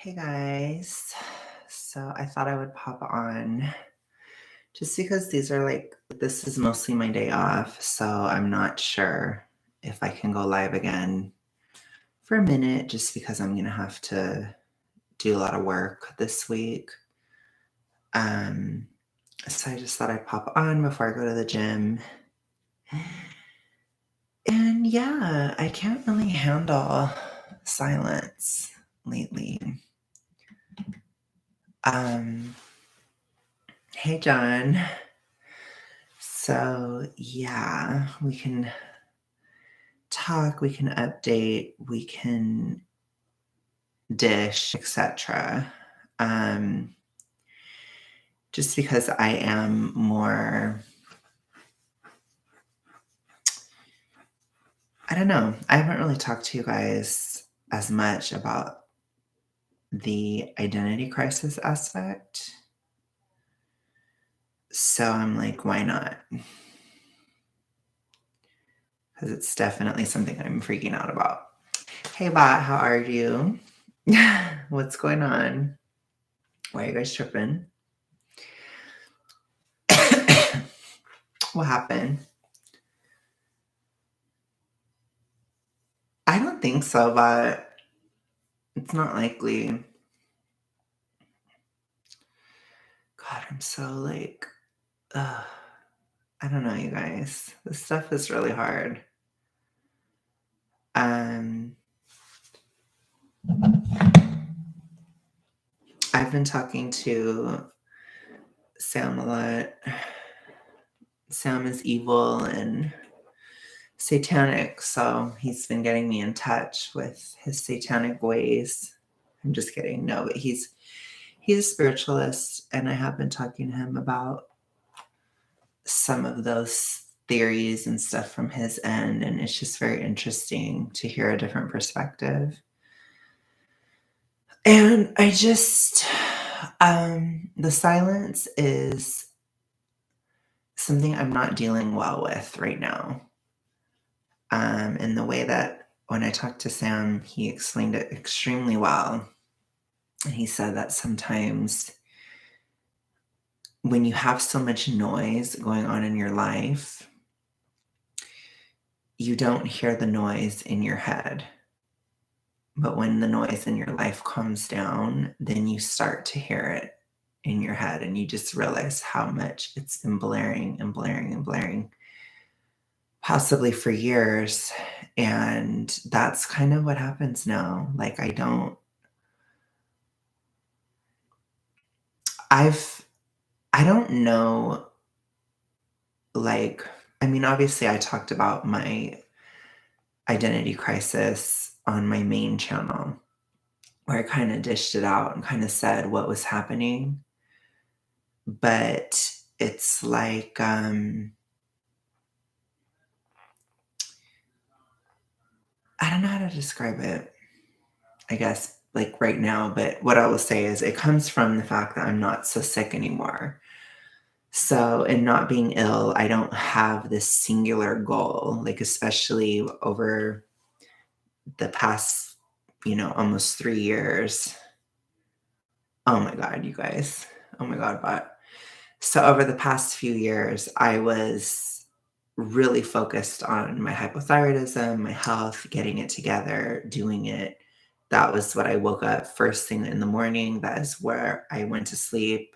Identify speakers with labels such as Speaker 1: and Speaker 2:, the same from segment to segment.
Speaker 1: Hey guys. So I thought I would pop on just because this is mostly my day off. So I'm not sure if I can go live again for a minute just because I'm going to have to do a lot of work this week. Um, so I just thought I'd pop on before I go to the gym. And yeah, I can't really handle silence lately. Um, hey, John. So, yeah, we can talk, we can update, we can dish, etc. Um, just because I am more, I don't know, I haven't really talked to you guys as much about the identity crisis aspect. So I'm like, why not? Because it's definitely something I'm freaking out about. Hey, Bot, how are you? What's going on? Why are you guys tripping? What happened? I don't think so, but it's not likely. God, I'm so I don't know, you guys. This stuff is really hard. Um, I've been talking to Sam a lot. Sam is evil and satanic, so he's been getting me in touch with his satanic ways. I'm just kidding. No, but he's a spiritualist, and I have been talking to him about some of those theories and stuff from his end, and it's just very interesting to hear a different perspective. And I just the silence is something I'm not dealing well with right now. In the way that when I talked to Sam, he explained it extremely well. And he said that sometimes when you have so much noise going on in your life, you don't hear the noise in your head. But when the noise in your life calms down, then you start to hear it in your head and you just realize how much it's been blaring and blaring and blaring, possibly for years. And that's kind of what happens now. Like, I don't know, like, I mean, obviously, I talked about my identity crisis on my main channel where I kind of dished it out and kind of said what was happening. But it's like, I don't know how to describe it, I guess, like right now, but what I will say is it comes from the fact that I'm not so sick anymore. So, in not being ill, I don't have this singular goal, like, especially over the past, almost 3 years. Oh my God, you guys. Oh my God, but so over the past few years, I was really focused on my hypothyroidism, my health, getting it together, doing it. That was what I woke up first thing in the morning. That is where I went to sleep.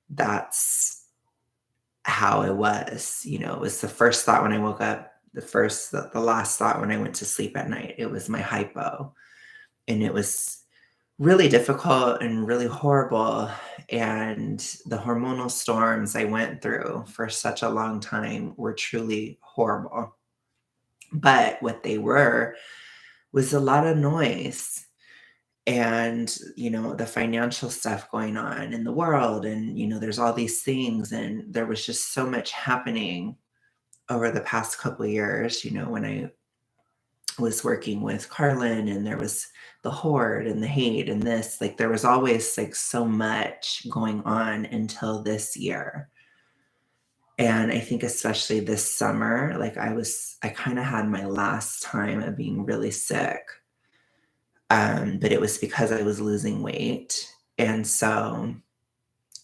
Speaker 1: That's how it was. It was the first thought when I woke up, the last thought when I went to sleep at night. It was my hypo. And it was really difficult and really horrible. And the hormonal storms I went through for such a long time were truly horrible. But what they were was a lot of noise and, the financial stuff going on in the world. And, there's all these things. And there was just so much happening over the past couple of years, when I was working with Carlin and there was the horde and the hate and this, like there was always like so much going on until this year. And I think especially this summer, like I kind of had my last time of being really sick. But it was because I was losing weight. And so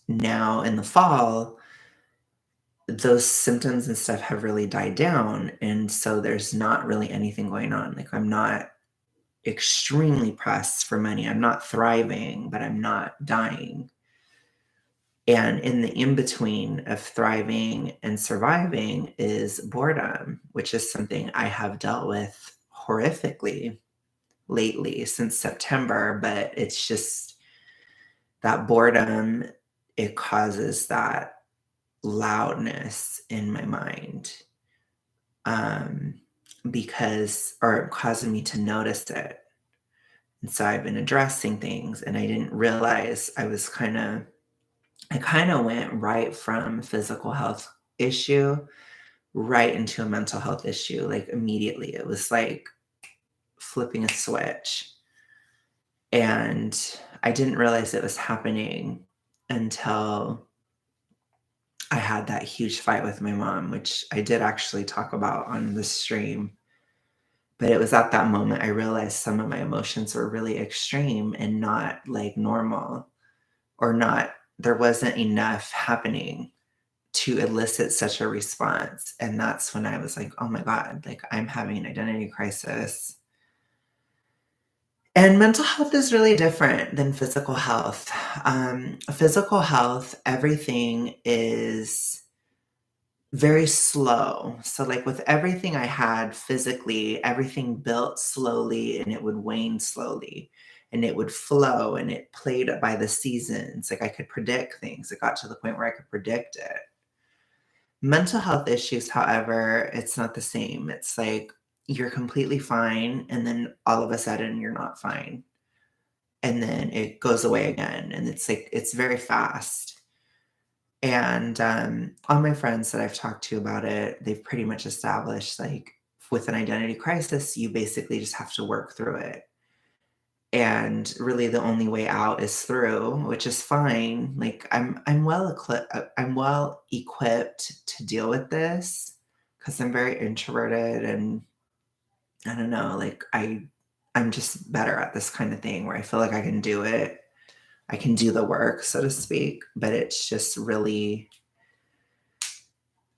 Speaker 1: now in the fall, those symptoms and stuff have really died down. And so there's not really anything going on. Like, I'm not extremely pressed for money. I'm not thriving, but I'm not dying. And in the in between of thriving and surviving is boredom, which is something I have dealt with horrifically lately since September. But it's just that boredom, it causes that loudness in my mind, um, because, or causing me to notice it. And so I've been addressing things, and I didn't realize I kind of went right from physical health issue right into a mental health issue, like immediately. It was like flipping a switch. And I didn't realize it was happening until I had that huge fight with my mom, which I did actually talk about on the stream. But it was at that moment I realized some of my emotions were really extreme and not like normal, or not, there wasn't enough happening to elicit such a response. And that's when I was like, oh my God, like I'm having an identity crisis. And mental health is really different than physical health. Physical health, everything is very slow. So, like with everything I had physically, everything built slowly and it would wane slowly and it would flow and it played by the seasons. Like I could predict things. It got to the point where I could predict it. Mental health issues, however, it's not the same. It's like you're completely fine, and then all of a sudden you're not fine. And then it goes away again. And it's like, it's very fast. And all my friends that I've talked to about it, they've pretty much established like with an identity crisis, you basically just have to work through it. And really the only way out is through, which is fine. Like I'm well equipped to deal with this because I'm very introverted, and I don't know, like I'm just better at this kind of thing where I feel like I can do it. I can do the work, so to speak, but it's just really,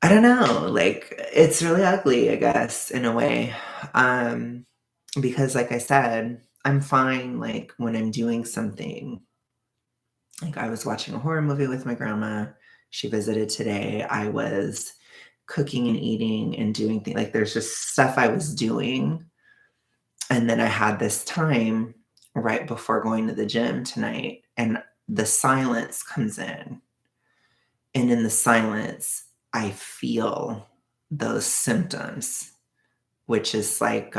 Speaker 1: I don't know, like it's really ugly, I guess, in a way. Um because like I said, I'm fine like when I'm doing something. Like I was watching a horror movie with my grandma. She visited today. I was cooking and eating and doing things, like there's just stuff I was doing. And then I had this time right before going to the gym tonight, and the silence comes in. And in the silence, I feel those symptoms, which is like,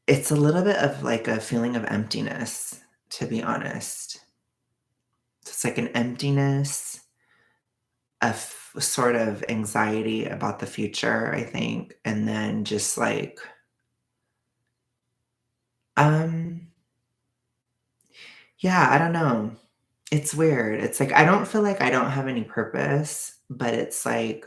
Speaker 1: it's a little bit of like a feeling of emptiness, to be honest. It's like an emptiness, sort of anxiety about the future, I think. And then just like, um, yeah, I don't know. It's weird. It's like I don't feel like I don't have any purpose, but it's like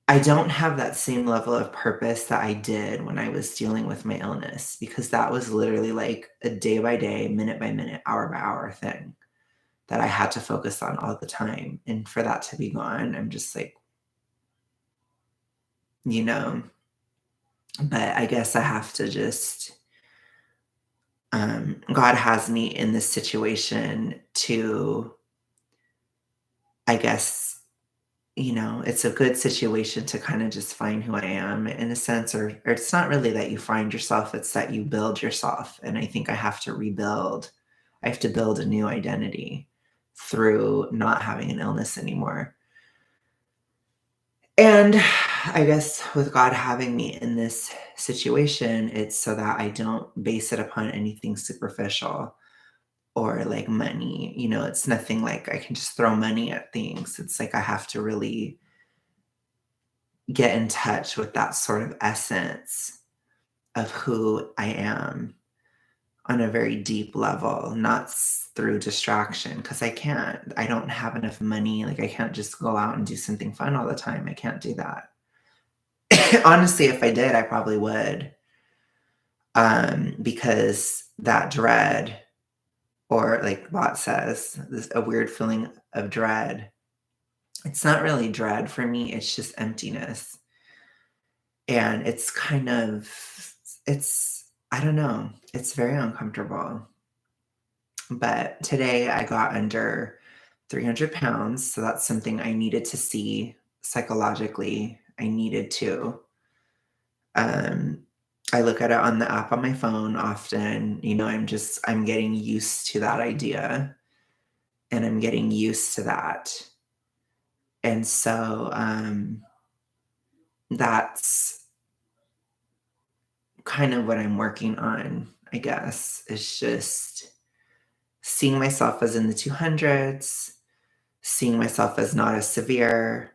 Speaker 1: I don't have that same level of purpose that I did when I was dealing with my illness, because that was literally like a day by day, minute by minute, hour by hour thing that I had to focus on all the time. And for that to be gone, I'm just like, you know, but I guess I have to just, God has me in this situation to, I guess, it's a good situation to kind of just find who I am in a sense, or it's not really that you find yourself, it's that you build yourself. And I think I have to rebuild. I have to build a new identity through not having an illness anymore. And I guess with God having me in this situation, it's so that I don't base it upon anything superficial or like money. It's nothing like I can just throw money at things. It's like I have to really get in touch with that sort of essence of who I am on a very deep level, not through distraction, because I can't. I don't have enough money. Like, I can't just go out and do something fun all the time. I can't do that. Honestly, if I did, I probably would, because that dread, or like Bot says, this a weird feeling of dread. It's not really dread for me, it's just emptiness. And it's kind of it's I don't know, it's very uncomfortable. But today I got under 300 pounds, so that's something I needed to see psychologically. I needed to. Um, I look at it on the app on my phone often. I'm getting used to that idea, and I'm getting used to that. And so that's kind of what I'm working on, I guess, is just seeing myself as in the 200s, seeing myself as not as severe,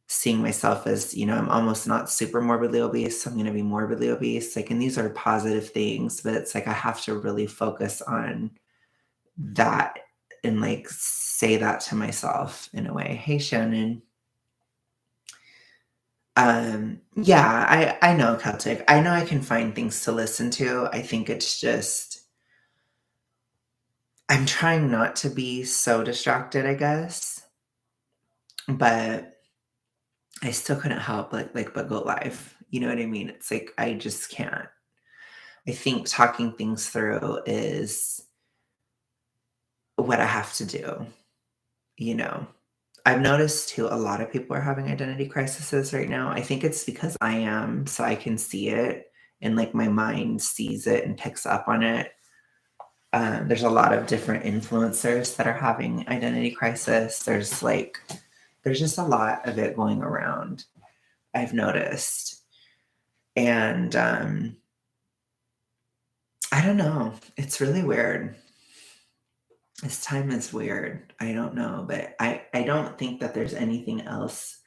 Speaker 1: seeing myself as, I'm almost not super morbidly obese, so I'm going to be morbidly obese. Like, and these are positive things, but it's like I have to really focus on that and like say that to myself in a way. Hey, Shannon. Yeah, I know Celtic. I know I can find things to listen to. I think it's just I'm trying not to be so distracted, I guess. But I still couldn't help but go live. You know what I mean? It's like I just can't. I think talking things through is what I have to do, you know. I've noticed too a lot of people are having identity crises right now. I think it's because I am, so I can see it and like my mind sees it and picks up on it. There's a lot of different influencers that are having identity crisis. There's just a lot of it going around. I've noticed. And I don't know. It's really weird. This time is weird. I don't know, but I don't think that there's anything else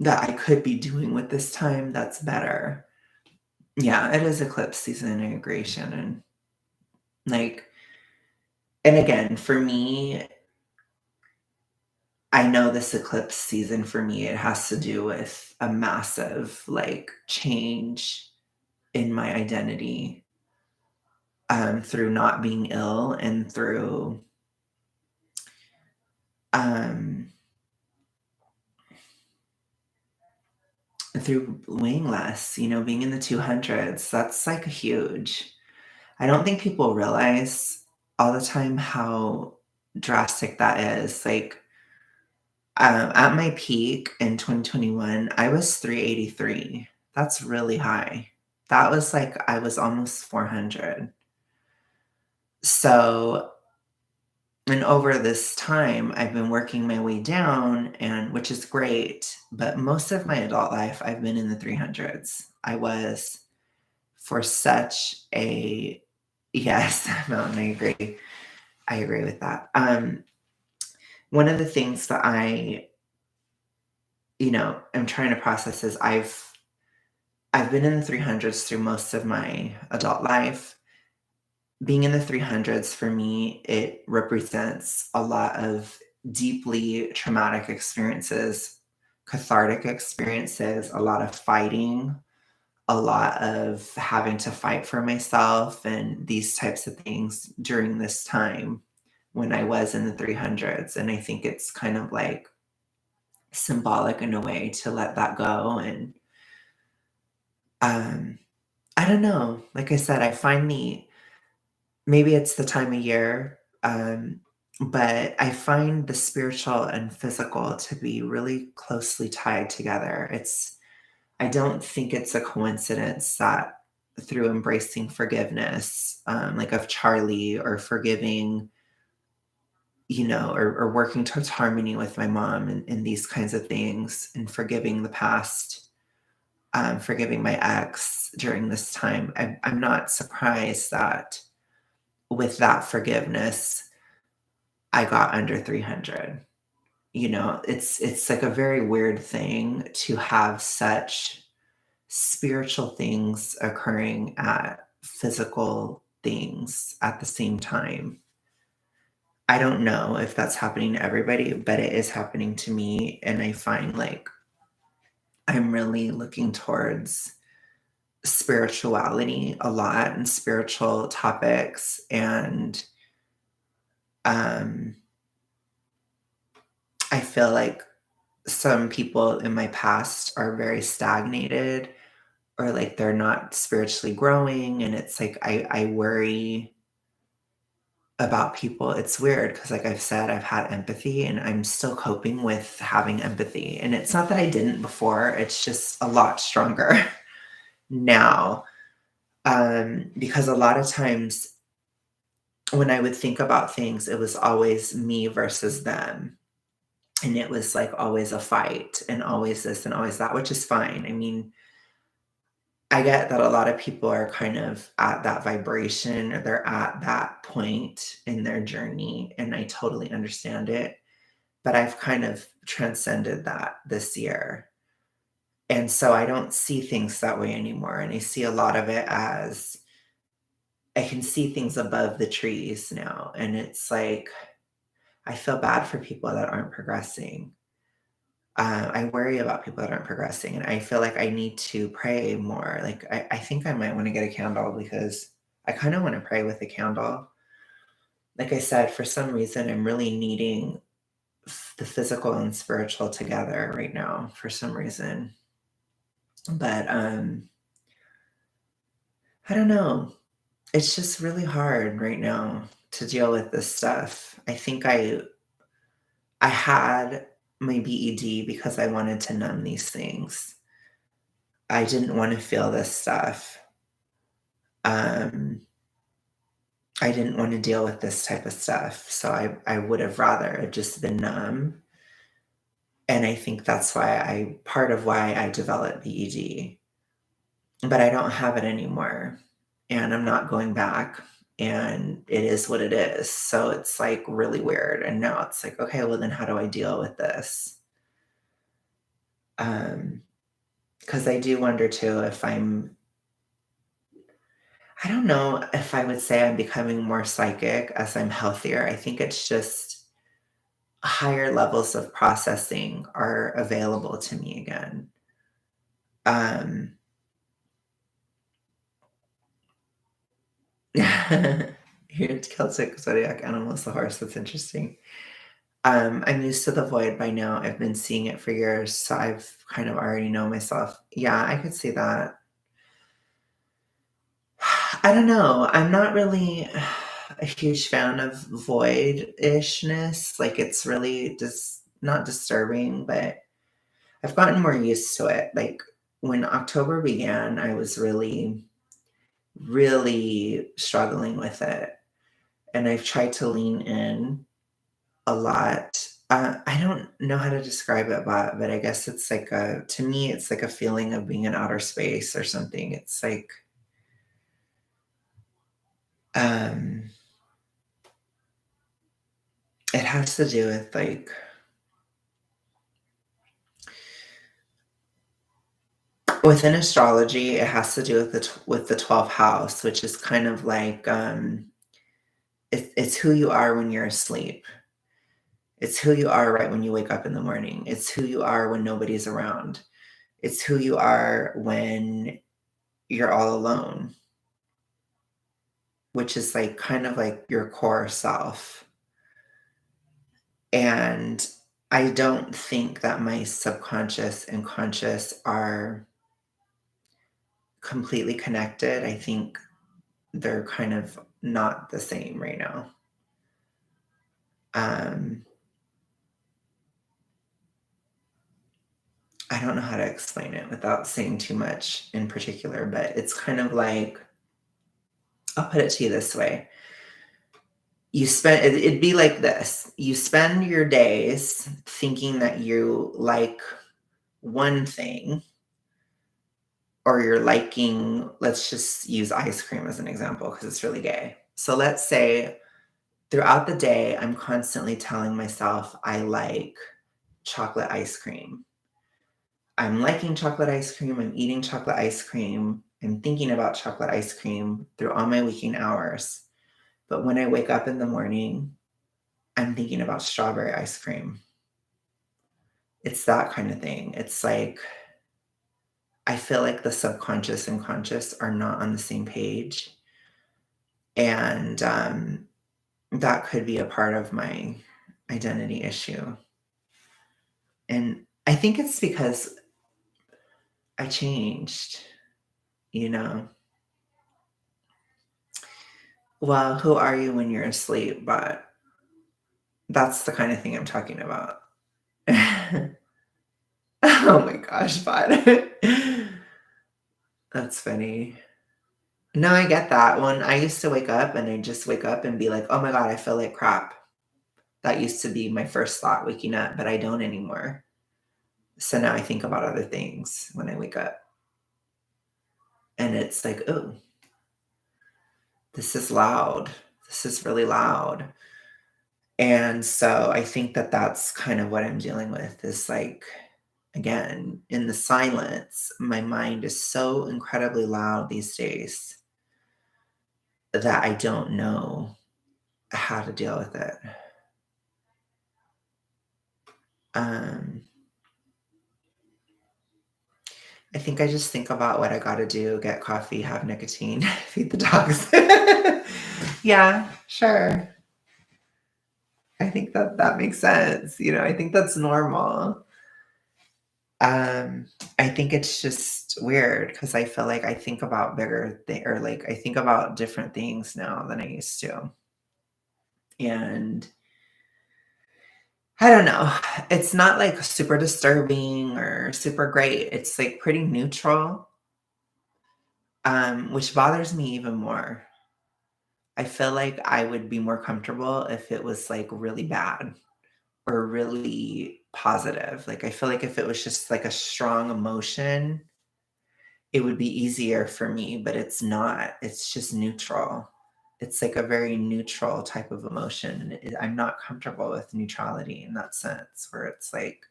Speaker 1: that I could be doing with this time that's better. Yeah, it is eclipse season, I agree, Shannon. Like, and again, for me, I know this eclipse season for me, it has to do with a massive like change in my identity, through not being ill and um, through weighing less, being in the 200s. That's like huge. I don't think people realize all the time how drastic that is. Like, at my peak in 2021, I was 383. That's really high. That was like I was almost 400. So, and over this time, I've been working my way down, and which is great. But most of my adult life, I've been in the 300s. I was for such a yes, Mountain. I agree. I agree with that. One of the things that am trying to process is I've been in the 300s through most of my adult life. Being in the 300s for me, it represents a lot of deeply traumatic experiences, cathartic experiences, a lot of fighting, a lot of having to fight for myself and these types of things during this time when I was in the 300s. And I think it's kind of like symbolic in a way to let that go. And um, I don't know. Like I said, I find maybe it's the time of year, but I find the spiritual and physical to be really closely tied together. I don't think it's a coincidence that through embracing forgiveness, like of Charlie, or forgiving, or working towards harmony with my mom, and these kinds of things, and forgiving the past, forgiving my ex during this time. I'm not surprised that with that forgiveness, I got under 300. It's like a very weird thing to have such spiritual things occurring at physical things at the same time. I don't know if that's happening to everybody, but it is happening to me. And I find like I'm really looking towards spirituality a lot and spiritual topics, and um, I feel like some people in my past are very stagnated, or like they're not spiritually growing, and it's like I worry about people. It's weird because, like I've said, I've had empathy and I'm still coping with having empathy. And it's not that I didn't before, it's just a lot stronger now. Because a lot of times when I would think about things, it was always me versus them. And it was like always a fight and always this and always that, which is fine. I mean, I get that a lot of people are kind of at that vibration, or they're at that point in their journey, and I totally understand it. But I've kind of transcended that this year. And so I don't see things that way anymore. And I see a lot of it as I can see things above the trees now. And it's like, I feel bad for people that aren't progressing. I worry about people that aren't progressing. And I feel like I need to pray more. Like, I think I might want to get a candle because I kind of want to pray with a candle. Like I said, for some reason, I'm really needing the physical and spiritual together right now for some reason. But I don't know. It's just really hard right now to deal with this stuff. I think I had my BED because I wanted to numb these things. I didn't want to feel this stuff. Um, I didn't want to deal with this type of stuff. So I would have rather just been numb. And I think that's why part of why I developed BED. But I don't have it anymore, and I'm not going back, and it is what it is. So it's, like, really weird, and now it's like, "Okay, well, then how do I deal with this?" Um, Because I do wonder too if I don't know if I would say I'm becoming more psychic as I'm healthier. I think it's just higher levels of processing are available to me again. Um Here, Celtic zodiac animal is the horse, that's interesting. I'm used to the void by now. I've been seeing it for years, so I've kind of already know myself. Yeah, I could see that. I don't know. I'm not really a huge fan of void-ishness. Like it's really just not disturbing, but I've gotten more used to it. Like when October began, I was really, really struggling with it. And I've tried to lean in a lot. I don't know how to describe it, but I guess it's like a to me, it's like a feeling of being in outer space or something. It's like, um, it has to do with like within astrology, it has to do with with the 12th house, which is kind of like it's who you are when you're asleep. It's who you are right when you wake up in the morning. It's who you are when nobody's around. It's who you are when you're all alone, which is like kind of like your core self. And I don't think that my subconscious and conscious are completely connected. I think they're kind of not the same right now. Um, I don't know how to explain it without saying too much in particular, but it's kind of like I'll put it to you this way. It'd be like this. You spend your days thinking that you like one thing, or you're liking, let's just use ice cream as an example because it's really gay. So let's say throughout the day, I'm constantly telling myself I like chocolate ice cream. I'm liking chocolate ice cream. I'm eating chocolate ice cream. I'm thinking about chocolate ice cream through all my waking hours. But when I wake up in the morning, I'm thinking about strawberry ice cream. It's that kind of thing. It's like I feel like the subconscious and conscious are not on the same page, and, that could be a part of my identity issue, and I think it's because I changed, you know? Well, who are you when you're asleep? But that's the kind of thing I'm talking about. Oh my gosh, but that's funny. No, I get that. When I used to wake up and I just wake up and be like, "Oh my god, I feel like crap." That used to be my first thought waking up, but I don't anymore. So now I think about other things when I wake up. And it's like, "Oh, this is loud. This is really loud." And so I think that that's kind of what I'm dealing with is like, again, in the silence, my mind is so incredibly loud these days that I don't know how to deal with it. Um, I think I just think about what I gotta do, get coffee, have nicotine, feed the dogs. Yeah, sure. I think that that makes sense. I think that's normal. Um, I think it's just weird because I feel like I think about bigger thing or like I think about different things now than I used to. And I don't know. It's not like super disturbing or super great. It's like pretty neutral, which bothers me even more. I feel like I would be more comfortable if it was like really bad or really positive. Like I feel like if it was just like a strong emotion, it would be easier for me, but it's not. It's just neutral. It's like a very neutral type of emotion. And I'm not comfortable with neutrality in that sense, where it's like,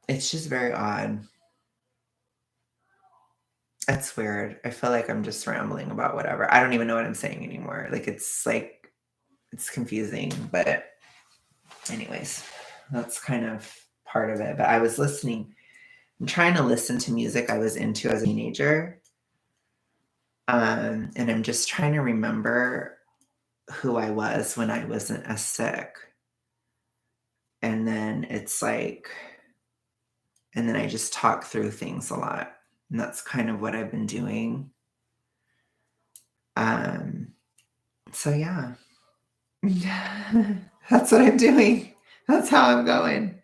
Speaker 1: it's just very odd. It's weird. I feel like I'm just rambling about whatever. I don't even know what I'm saying anymore. Like, it's confusing. But, anyways, that's kind of part of it. But I'm trying to listen to music I was into as a teenager. And I'm just trying to remember who I was when I wasn't as sick. And then it's like, and then I just talk through things a lot. And that's kind of what I've been doing. Um, so yeah, that's what I'm doing. That's how I'm going.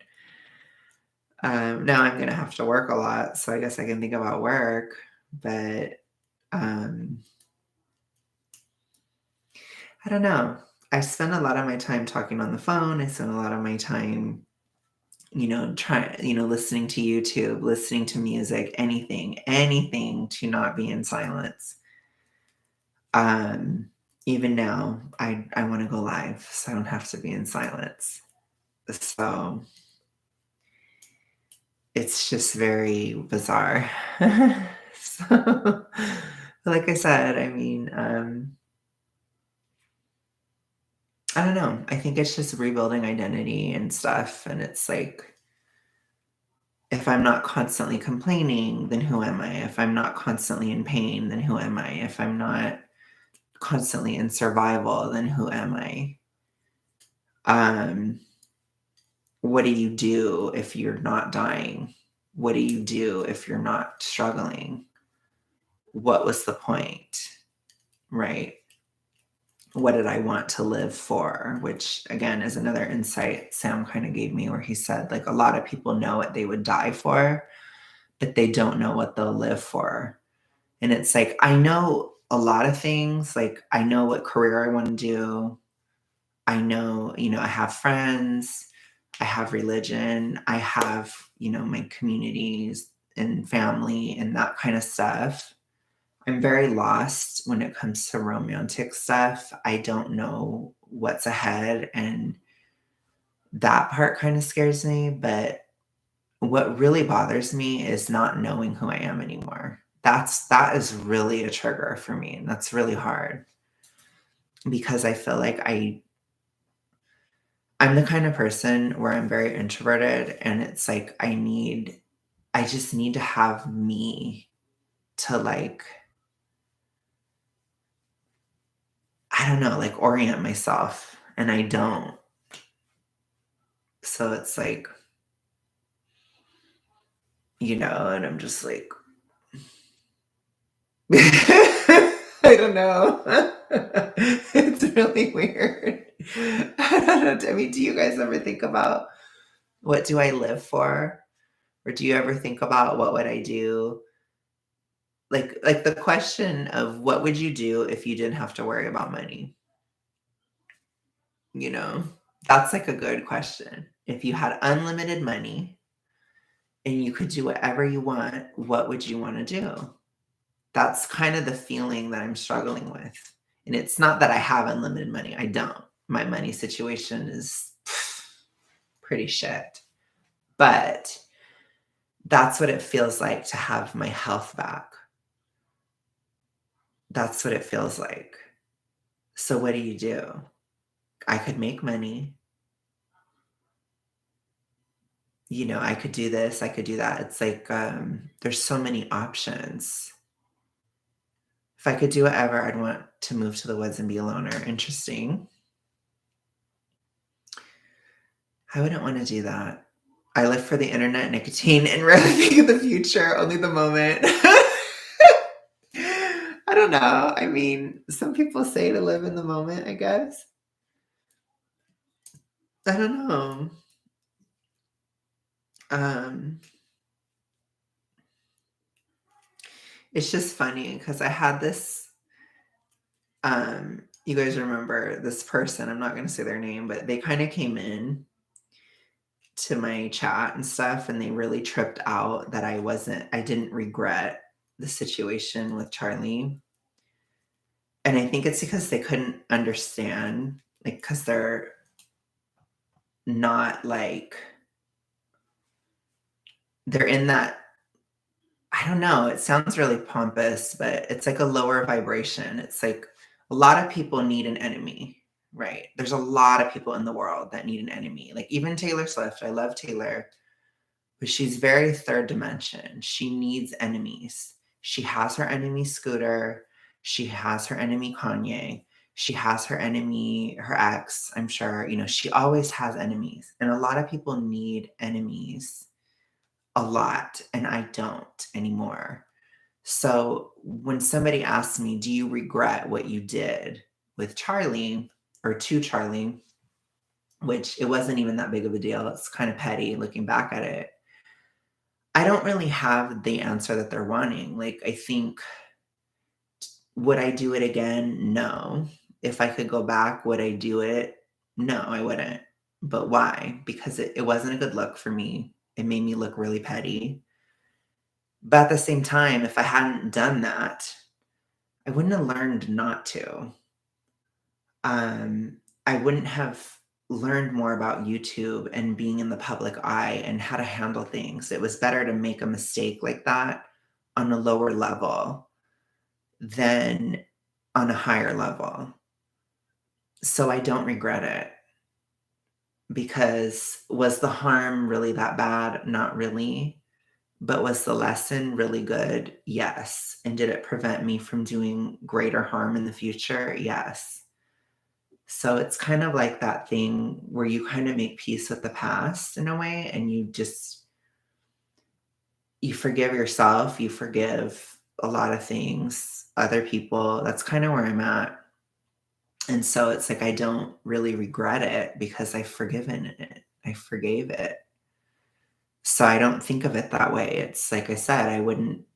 Speaker 1: Now I'm going to have to work a lot. So I guess I can think about work, but um, I don't know. I spend a lot of my time talking on the phone. I spend a lot of my time listening to YouTube, listening to music, anything to not be in silence. Um, Even now, I want to go live, so I don't have to be in silence. So it's just very bizarre. So, like I said, I mean, I don't know. I think it's just rebuilding identity and stuff, and it's like if I'm not constantly complaining, then who am I? If I'm not constantly in pain, then who am I? If I'm not constantly in survival, then who am I? Um, what do you do if you're not dying? What do you do if you're not struggling? What was the point? Right? What did I want to live for? Which again is another insight Sam kind of gave me where he said, like, a lot of people know what they would die for, but they don't know what they'll live for. And it's like, I know a lot of things. Like, I know what career I want to do. I know, I have friends, I have religion, I have, my communities and family and that kind of stuff. I'm very lost when it comes to romantic stuff. I don't know what's ahead, and that part kind of scares me. But what really bothers me is not knowing who I am anymore. That is really a trigger for me, and that's really hard because I feel like I'm the kind of person where I'm very introverted, and it's like I need I just need to have me to, like, I don't know, like, orient myself, and I don't. So it's like, and I'm just like I don't know. It's really weird. I don't know. I mean, do you guys ever think about what do I live for? Or do you ever think about what would I do? Like the question of what would you do if you didn't have to worry about money? You know? That's like a good question. If you had unlimited money and you could do whatever you want, what would you want to do? That's kind of the feeling that I'm struggling with. And it's not that I have unlimited money. I don't. My money situation is pretty shit. But that's what it feels like to have my health back. That's what it feels like. So what do you do? I could make money. I could do this, I could do that. It's like there's so many options. If I could do whatever, I'd want to move to the woods and be a loner. Interesting. I wouldn't want to do that. I live for the internet, nicotine, and rarely think of the future, only the moment. I don't know. I mean, some people say to live in the moment, I guess. I don't know. Um, it's just funny because I had this you guys remember this person, I'm not gonna say their name, but they kinda came in to my chat and stuff, and they really tripped out that I didn't regret the situation with Charlie. And I think it's because they couldn't understand, like, because 'cause they're not, like they're in that I don't know, it sounds really pompous, but it's like a lower vibration. It's like a lot of people need an enemy, right? There's a lot of people in the world that need an enemy. Like even Taylor Swift, I love Taylor, but she's very third dimension. She needs enemies. She has her enemy Scooter. She has her enemy Kanye. She has her enemy, her ex, I'm sure. She always has enemies. And a lot of people need enemies a lot, and I don't anymore. So when somebody asks me, "Do you regret what you did with Charlie or to Charlie?" Which it wasn't even that big of a deal. It's kind of petty looking back at it. I don't really have the answer that they're wanting. Like, I think, would I do it again? No. If I could go back, would I do it? No, I wouldn't. But why? Because it wasn't a good look for me. It made me look really petty. But at the same time, if I hadn't done that, I wouldn't have learned not to. I wouldn't have learned more about YouTube and being in the public eye and how to handle things. It was better to make a mistake like that on a lower level than on a higher level. So I don't regret it because was the harm really that bad? Not really. But was the lesson really good? Yes. And did it prevent me from doing greater harm in the future? Yes. So it's kind of like that thing where you kind of make peace with the past in a way, and you forgive yourself, you forgive a lot of things, other people. That's kind of where I'm at. And so it's like I don't really regret it because I've forgiven it. I forgave it. So I don't think of it that way. It's like I said, I wouldn't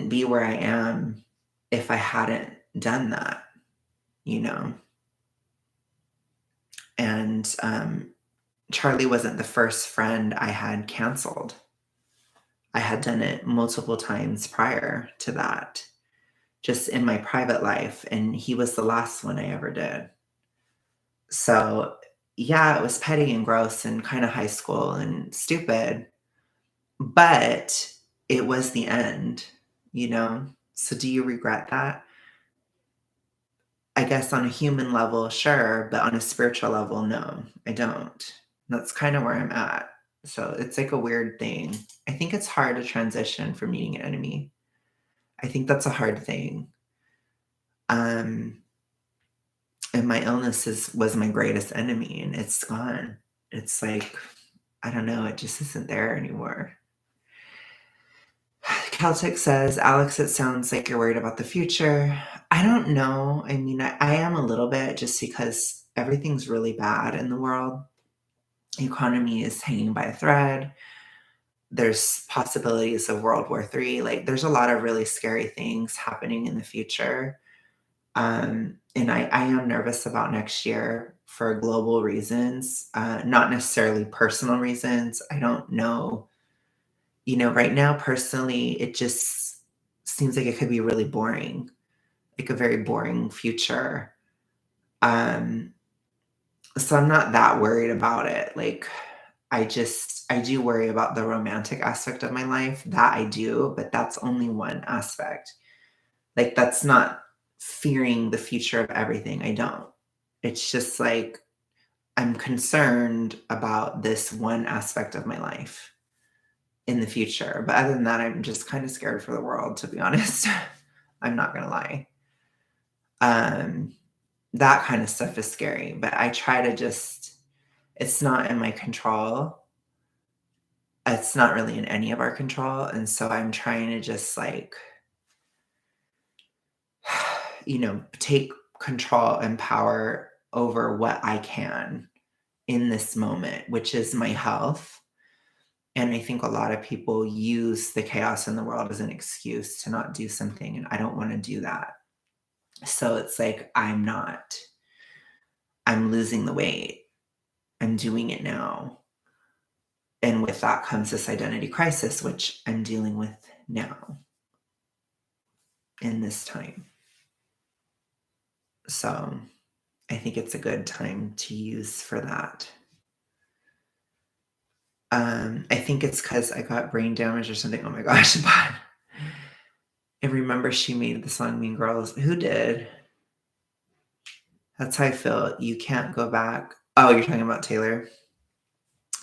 Speaker 1: be where I am if I hadn't done that, you know. And Charlie wasn't the first friend I had canceled. I had done it multiple times prior to that, just in my private life, and he was the last one I ever did. So, yeah, it was petty and gross and kinda high school and stupid, but it was the end, you know? So do you regret that? I guess on a human level, sure, but on a spiritual level, no, I don't. That's kinda where I'm at. So it's like a weird thing. I think it's hard to transition from meeting an enemy. I think that's a hard thing. Um, and my illness was my greatest enemy, and it's gone. It's like, I don't know, it just isn't there anymore. Celtic says, Alex, it sounds like you're worried about the future. I don't know. I mean, I am a little bit, just because everything's really bad in the world. The economy is hanging by a thread. There's possibilities of World War III. Like, there's a lot of really scary things happening in the future. And I am nervous about next year for global reasons, not necessarily personal reasons. I don't know. Right now, personally, it just seems like it could be really boring, like a very boring future. Um, so I'm not that worried about it. Like, I do worry about the romantic aspect of my life. That I do, but that's only one aspect. Like, that's not fearing the future of everything. I don't. It's just like I'm concerned about this one aspect of my life in the future. But other than that, I'm just kind of scared for the world, to be honest. I'm not gonna lie. Um, that kind of stuff is scary, but I try to just it's not in my control. It's not really in any of our control, and so I'm trying to just, like, take control and power over what I can in this moment, which is my health. And I think a lot of people use the chaos in the world as an excuse to not do something, and I don't wanna do that. So it's like I'm losing the weight. I'm doing it now. And with that comes this identity crisis, which I'm dealing with now in this time. So I think it's a good time to use for that. I think it's because I got brain damage or something. Oh my gosh, but I remember she made the song Mean Girls. Who did? That's how I feel. You can't go back. Oh, you're talking about Taylor.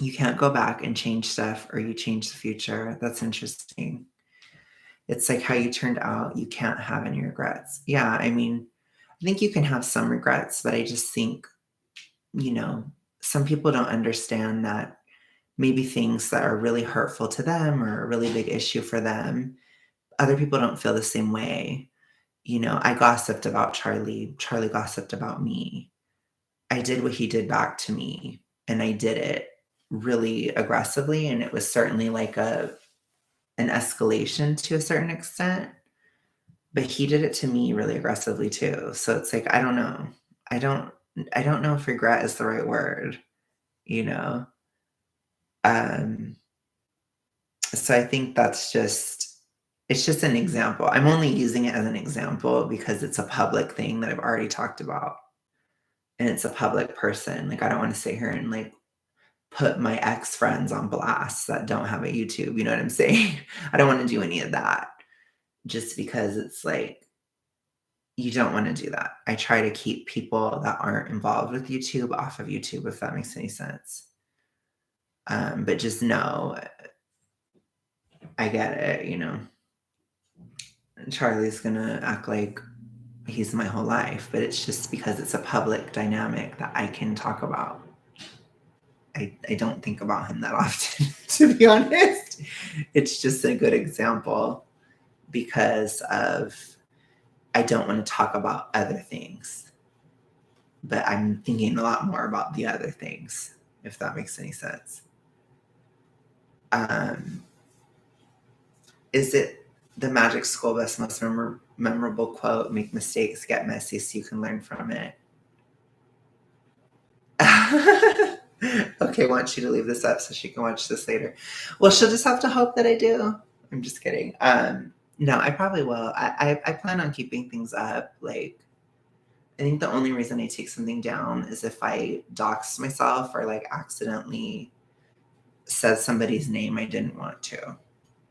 Speaker 1: You can't go back and change stuff, or you change the future. That's interesting. It's like how you turned out. You can't have any regrets. Yeah, I mean, I think you can have some regrets, but I just think, you know, some people don't understand that maybe things that are really hurtful to them or a really big issue for them, other people don't feel the same way. I gossiped about Charlie. Charlie gossiped about me. I did what he did back to me, and I did it really aggressively, and it was certainly like an escalation to a certain extent, but he did it to me really aggressively too. So it's like, I don't know. I don't I don't know if regret is the right word, you know? Um, so I think it's just an example. I'm only using it as an example because it's a public thing that I've already talked about, and it's a public person. Like, I don't wanna sit here and, like, put my ex-friends on blast that don't have a YouTube, you know what I'm saying? I don't wanna do any of that just because it's like, you don't wanna do that. I try to keep people that aren't involved with YouTube off of YouTube, if that makes any sense. But just know, I get it, Charlie's gonna act like he's my whole life, but it's just because it's a public dynamic that I can talk about. I don't think about him that often, to be honest. It's just a good example because of I don't want to talk about other things, but I'm thinking a lot more about the other things, if that makes any sense. Um, is it the Magic School Bus most memorable quote? Make mistakes, get messy, so you can learn from it. Okay, want you to leave this up so she can watch this later. Well, she'll just have to hope that I do. I'm just kidding. No, I probably will. I plan on keeping things up. Like, I think the only reason I take something down is if I dox myself or like accidentally said somebody's name I didn't want to.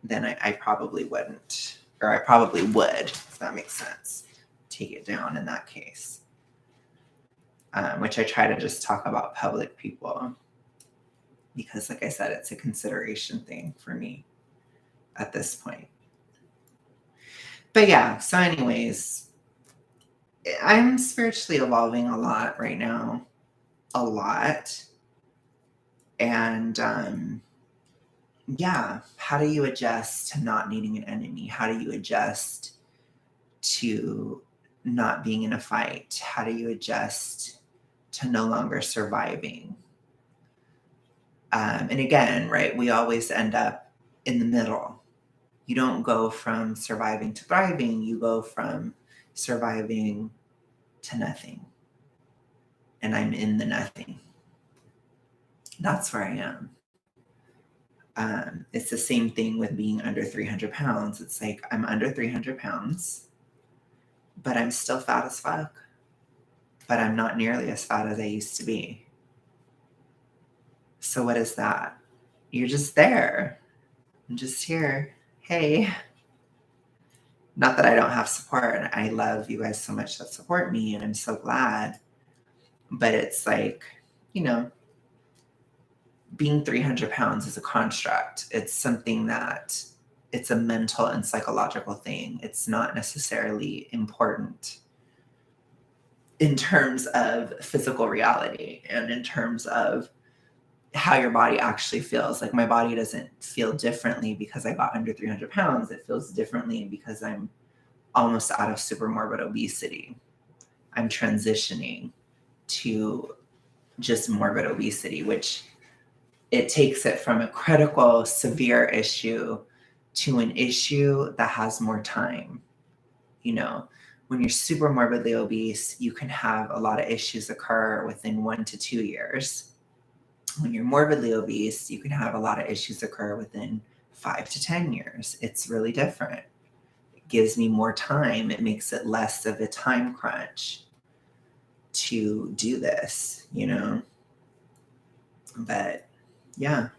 Speaker 1: Then I probably wouldn't, or I probably would, if that makes sense. Take it down in that case. Which I try to just talk about public people. because, like I said, it's a consideration thing for me at this point. But yeah, so anyways, I'm spiritually evolving a lot right now. A lot. And yeah, how do you adjust to not needing an enemy? How do you adjust to not being in a fight? How do you adjust to no longer surviving? And again, right, we always end up in the middle. You don't go from surviving to thriving, you go from surviving to nothing. And I'm in the nothing. That's where I am. It's the same thing with being under 300 pounds. It's like I'm under 300 pounds, but I'm still fat as fuck. But I'm not nearly as fat as I used to be. So what is that? You're just there. I'm just here. Hey. Not that I don't have support. I love you guys so much that support me, and I'm so glad. But it's like, you know, being 300 pounds is a construct. It's something that it's a mental and psychological thing. It's not necessarily important in terms of physical reality and in terms of how your body actually feels. Like my body doesn't feel differently because I got under 300 pounds. It feels differently because I'm almost out of super morbid obesity. I'm transitioning to just morbid obesity, which it takes it from a critical, severe issue to an issue that has more time. You know, when you're super morbidly obese, you can have a lot of issues occur within 1 to 2 years. When you're morbidly obese, you can have a lot of issues occur within 5 to 10 years. It's really different. It gives me more time. It makes it less of a time crunch to do this, you know? But yeah.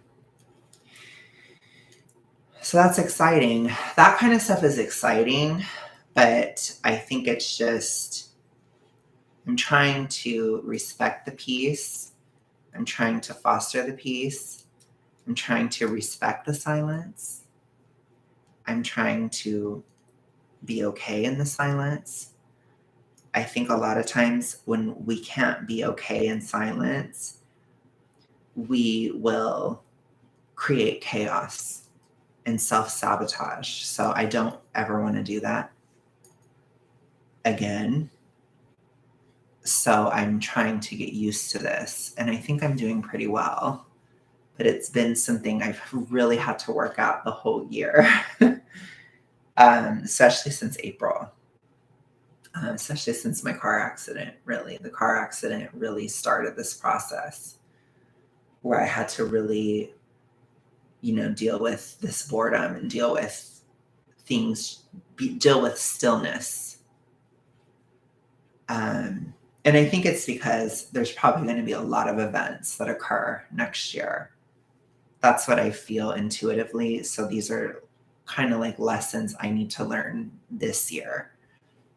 Speaker 1: So that's exciting. That kind of stuff is exciting, but I think it's just, I'm trying to respect the peace. I'm trying to foster the peace. I'm trying to respect the silence. I'm trying to be okay in the silence. I think a lot of times when we can't be okay in silence, we will create chaos and self-sabotage. So I don't ever want to do that again. So I'm trying to get used to this. And I think I'm doing pretty well. But it's been something I've really had to work out the whole year, especially since April. Especially since my car accident, really. The car accident really started this process where I had to really, you know, deal with this boredom and deal with things, deal with stillness. And I think it's because there's probably going to be a lot of events that occur next year. That's what I feel intuitively. So these are kind of like lessons I need to learn this year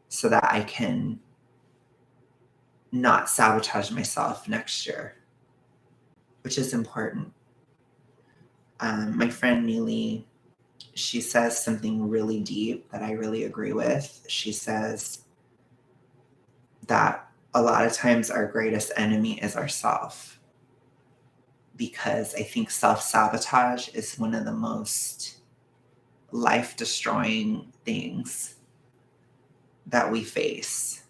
Speaker 1: so that I can not sabotage myself next year, which is important. My friend Neely, she says something really deep that I really agree with. She says that a lot of times our greatest enemy is ourself, because I think self-sabotage is one of the most life-destroying things that we face.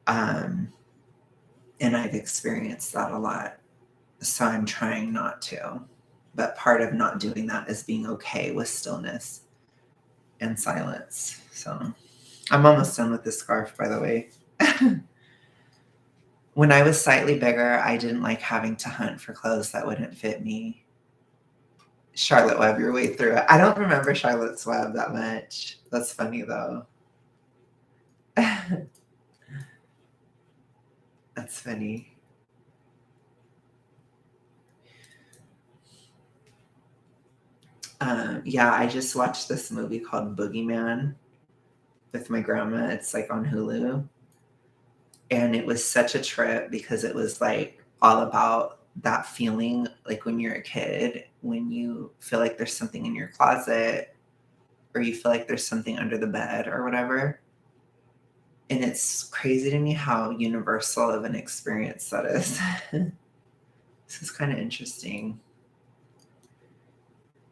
Speaker 1: And I've experienced that a lot. So I'm trying not to. But part of not doing that is being okay with stillness and silence. So I'm almost done with this scarf, by the way. When I was slightly bigger, I didn't like having to hunt for clothes that wouldn't fit me. Charlotte Web your way through it. I don't remember Charlotte's Web that much. That's funny, though. That's funny. Yeah, I just watched this movie called Boogeyman with my grandma. It's like on Hulu. And it was such a trip because it was like all about that feeling like when you're a kid, when you feel like there's something in your closet or you feel like there's something under the bed or whatever. And it's crazy to me how universal of an experience that is. This is kind of interesting.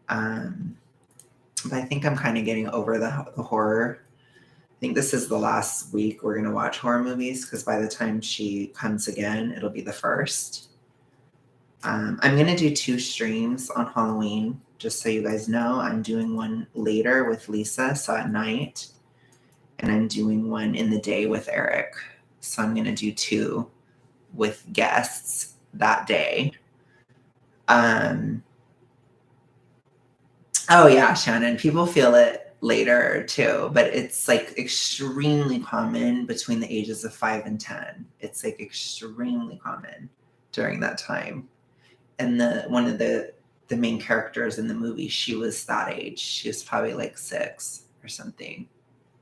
Speaker 1: But I think I'm kind of getting over the horror. I think this is the last week we're going to watch horror movies because by the time she comes again, it'll be the first. I'm going to do 2 streams on Halloween, just so you guys know. I'm doing one later with Lisa, so at night, and I'm doing one in the day with Eric. So I'm going to do 2 with guests that day. Oh yeah, Shannon, people feel it later too, but it's like extremely common between the ages of 5 and 10. It's like extremely common during that time. And one of the main characters in the movie, she was that age. She was probably like 6 or something,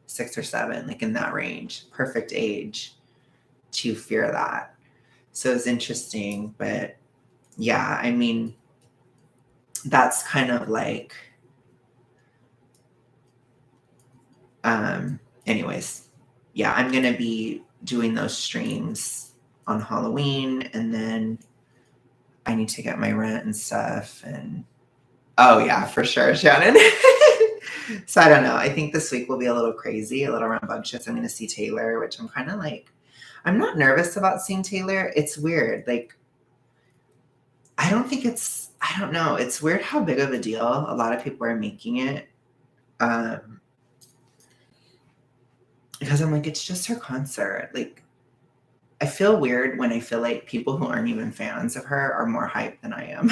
Speaker 1: 6 or 7, like in that range. Perfect age to fear that. So it's interesting, but yeah, I mean, that's kind of like, anyways, yeah, I'm going to be doing those streams on Halloween, and then I need to get my rent and stuff. And oh yeah, for sure, Shannon. So I don't know. I think this week will be a little crazy, a little rambunctious. I'm going to see Taylor, which I'm kind of like, I'm not nervous about seeing Taylor. It's weird. Like, I don't know. It's weird how big of a deal a lot of people are making it. Because I'm like, it's just her concert. Like, I feel weird when I feel like people who aren't even fans of her are more hyped than I am.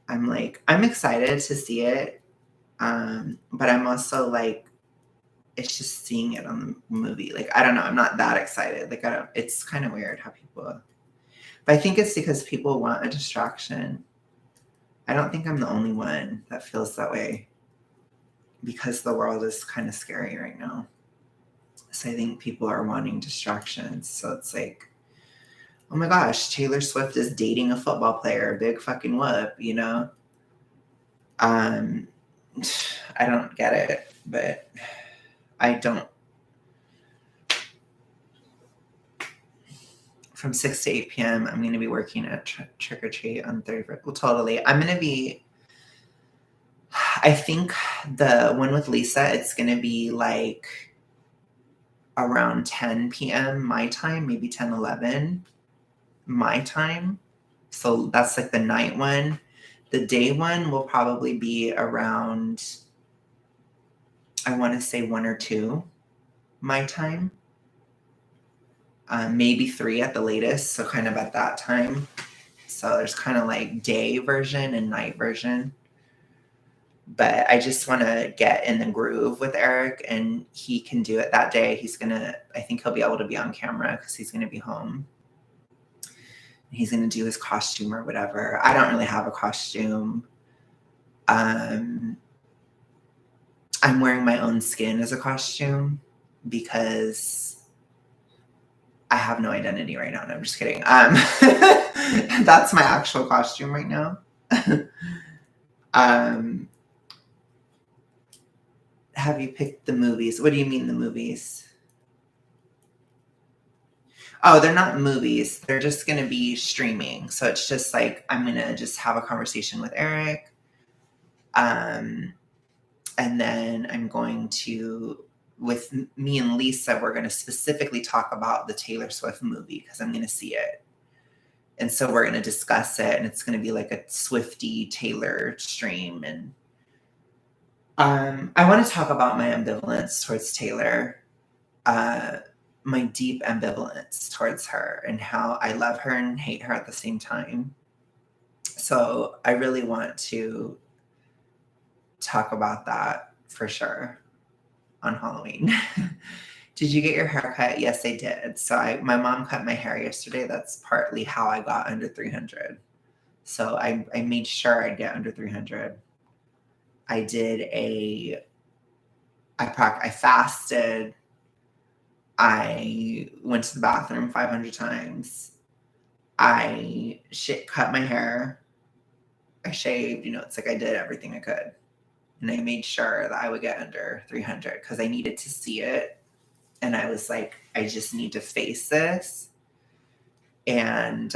Speaker 1: I'm like, I'm excited to see it. But I'm also like, it's just seeing it on the movie. Like, I don't know. I'm not that excited. Like, it's kind of weird how people, but I think it's because people want a distraction. I don't think I'm the only one that feels that way because the world is kind of scary right now. So I think people are wanting distractions. So it's like, oh my gosh, Taylor Swift is dating a football player. Big fucking whoop, you know? I don't get it, but I don't. From 6 to 8 p.m., I'm going to be working at Trick or Treat on 31st. Well, totally. I'm going to be, I think the one with Lisa, it's going to be like around 10 p.m. my time, maybe 10, 11 my time. So that's like the night one. The day one will probably be around, I want to say 1 or 2 my time. Maybe 3 at the latest. So kind of at that time. So there's kind of like day version and night version. But I just want to get in the groove with Eric, and he can do it that day. I think he'll be able to be on camera because he's going to be home. He's going to do his costume or whatever. I don't really have a costume. I'm wearing my own skin as a costume because I have no identity right now. No, I'm just kidding. That's my actual costume right now. Have you picked the movies? What do you mean the movies? Oh, they're not movies. They're just going to be streaming. So it's just like, I'm going to just have a conversation with Eric. And then I'm going to, with me and Lisa, we're going to specifically talk about the Taylor Swift movie because I'm going to see it. And so we're going to discuss it, and it's going to be like a Swiftie Taylor stream. And I want to talk about my ambivalence towards Taylor. My deep ambivalence towards her and how I love her and hate her at the same time. So I really want to talk about that for sure on Halloween. Did you get your hair cut? Yes, I did. So my mom cut my hair yesterday. That's partly how I got under 300. So I made sure I'd get under 300. I fasted. I went to the bathroom 500 times. I cut my hair. I shaved, it's like I did everything I could. And I made sure that I would get under 300 because I needed to see it. And I was like, I just need to face this and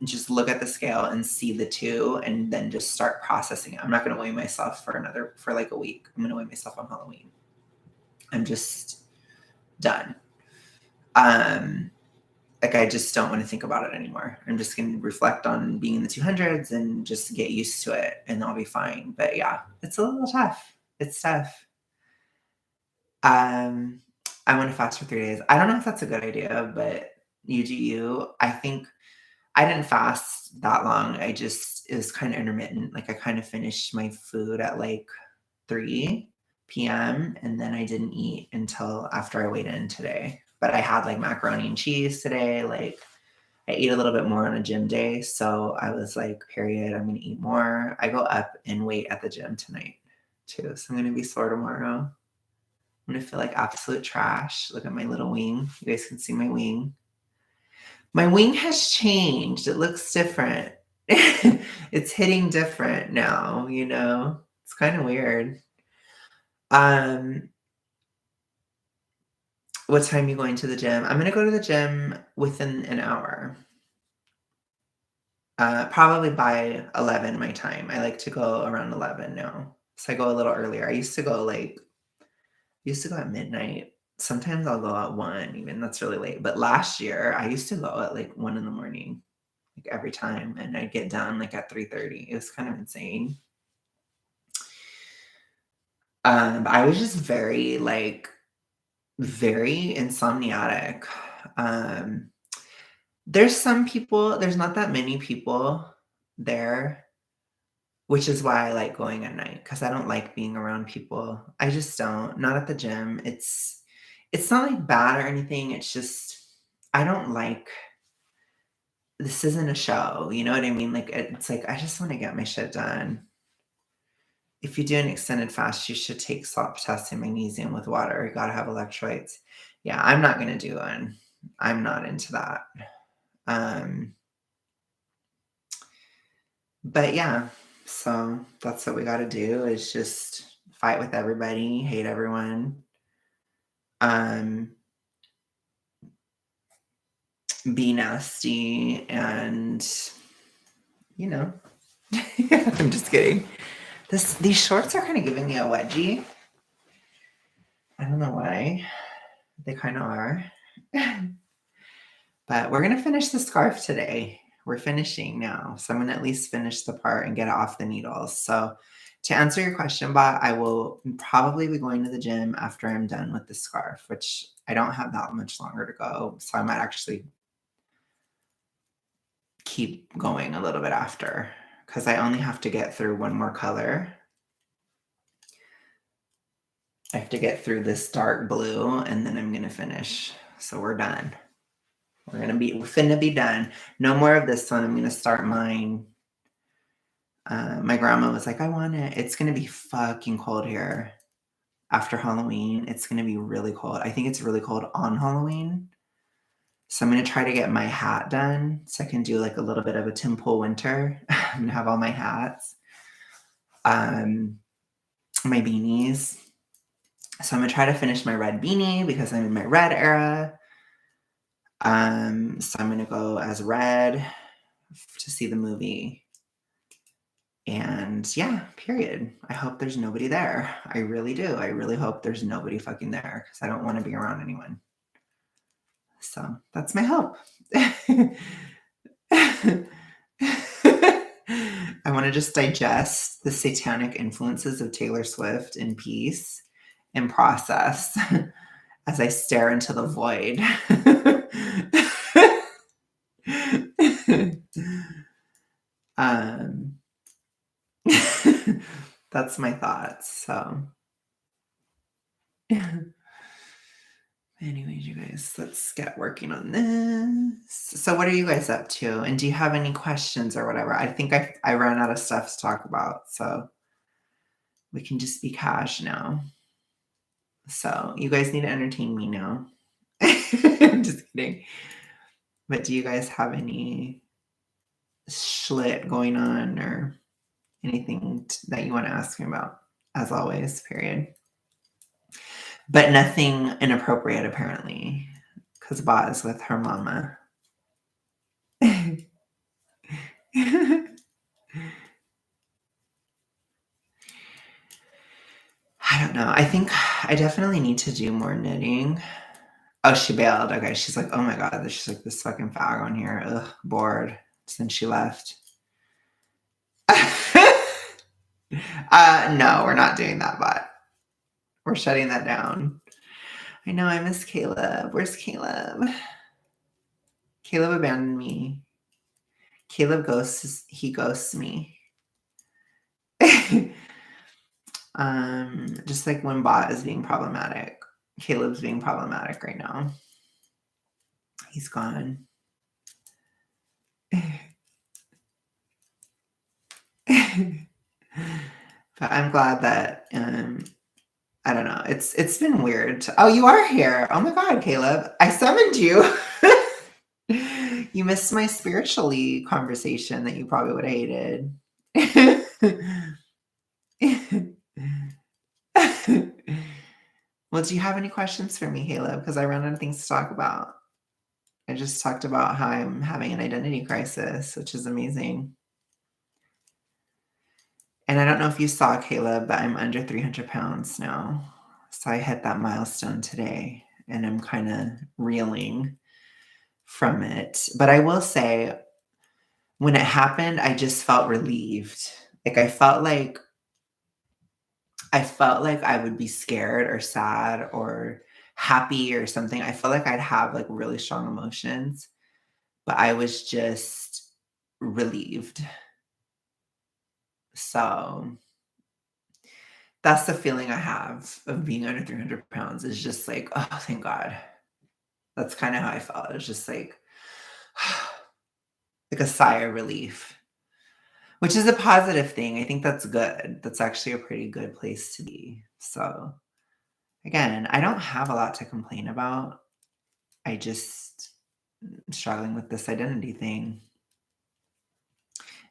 Speaker 1: just look at the scale and see the two and then just start processing it. I'm not going to weigh myself for like a week. I'm going to weigh myself on Halloween. I'm just done. Like I just don't want to think about it anymore. I'm just going to reflect on being in the 200s and just get used to it and I'll be fine. But yeah, it's a little tough. It's tough. I want to fast for 3 days. I don't know if that's a good idea, but you do you. I think I didn't fast that long. It was kind of intermittent. Like I kind of finished my food at like 3 p.m. and then I didn't eat until after I weighed in today. But I had like macaroni and cheese today. Like I ate a little bit more on a gym day. So I was like, period, I'm going to eat more. I go up in weight at the gym tonight too. So I'm going to be sore tomorrow. I'm going to feel like absolute trash. Look at my little wing. You guys can see my wing. My wing has changed. It looks different. It's hitting different now, It's kind of weird. What time are you going to the gym? I'm gonna go to the gym within an hour. Probably by 11 my time. I like to go around 11 now. So I go a little earlier. I used to go at midnight. Sometimes I'll go at 1 even. That's really late. But last year I used to go at like 1 in the morning, like every time, and I'd get done like at 3:30. It was kind of insane. I was just very insomniac. There's not that many people there, which is why I like going at night because I don't like being around people. I just don't. Not at the gym. It's not like bad or anything. It's just I don't like this isn't a show. You know what I mean? Like it's like I just want to get my shit done. If you do an extended fast, you should take salt, potassium, magnesium with water. You gotta have electrolytes. Yeah, I'm not gonna do one. I'm not into that. But yeah, so that's what we gotta do is just fight with everybody, hate everyone. Be nasty and I'm just kidding. These shorts are kind of giving me a wedgie. I don't know why. They kind of are. But we're going to finish the scarf today. We're finishing now. So I'm going to at least finish the part and get it off the needles. So to answer your question, Bot, I will probably be going to the gym after I'm done with the scarf, which I don't have that much longer to go. So I might actually keep going a little bit after because I only have to get through one more color. I have to get through this dark blue and then I'm going to finish. So we're done. We're finna be done. No more of this one. I'm going to start mine. My grandma was like, I want it. It's going to be fucking cold here after Halloween. It's going to be really cold. I think it's really cold on Halloween. So I'm going to try to get my hat done so I can do like a little bit of a Tim Pool winter. I'm going to have all my hats, my beanies. So I'm going to try to finish my red beanie because I'm in my red era. So I'm going to go as red to see the movie. And yeah, period. I hope there's nobody there. I really do. I really hope there's nobody fucking there because I don't want to be around anyone. So that's my hope. I want to just digest the satanic influences of Taylor Swift in peace and process as I stare into the void. That's my thoughts. So anyways, you guys, let's get working on this. So what are you guys up to? And do you have any questions or whatever? I think I ran out of stuff to talk about. So we can just be cash now. So you guys need to entertain me now. Just kidding. But do you guys have any schlit going on or anything that you want to ask me about? As always, period. But nothing inappropriate, apparently, because Ba is with her mama. I don't know. I think I definitely need to do more knitting. Oh, she bailed. Okay. She's like, oh my God. She's like, this fucking fag on here. Ugh, bored. Since she left. No, we're not doing that, but we're shutting that down. I know. I miss Caleb. Where's Caleb? Caleb abandoned me. Caleb ghosts. He ghosts me. Just like when Bot is being problematic. Caleb's being problematic right now. He's gone. But I'm glad that I don't know. It's been weird. Oh, you are here. Oh my God, Caleb. I summoned you. You missed my spiritually conversation that you probably would have hated. Well, do you have any questions for me, Caleb? Because I ran out of things to talk about. I just talked about how I'm having an identity crisis, which is amazing. And I don't know if you saw, Caleb, but I'm under 300 pounds now. So I hit that milestone today and I'm kind of reeling from it. But I will say, when it happened, I just felt relieved. Like I felt like I would be scared or sad or happy or something. I felt like I'd have like really strong emotions, but I was just relieved. So that's the feeling I have of being under 300 pounds is just like, oh, thank God. That's kind of how I felt. It was just like a sigh of relief, which is a positive thing. I think that's good. That's actually a pretty good place to be. So again, I don't have a lot to complain about. I just struggling with this identity thing.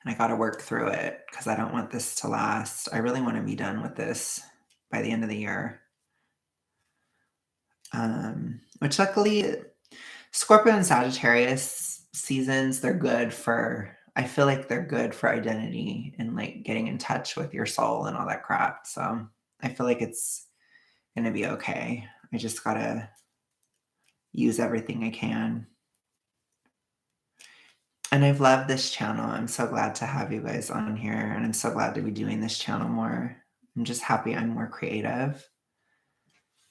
Speaker 1: And I got to work through it because I don't want this to last. I really want to be done with this by the end of the year. Which luckily, Scorpio and Sagittarius seasons, they're good for, I feel like they're good for identity and like getting in touch with your soul and all that crap. So I feel like it's going to be okay. I just got to use everything I can. And I've loved this channel. I'm so glad to have you guys on here. And I'm so glad to be doing this channel more. I'm just happy I'm more creative.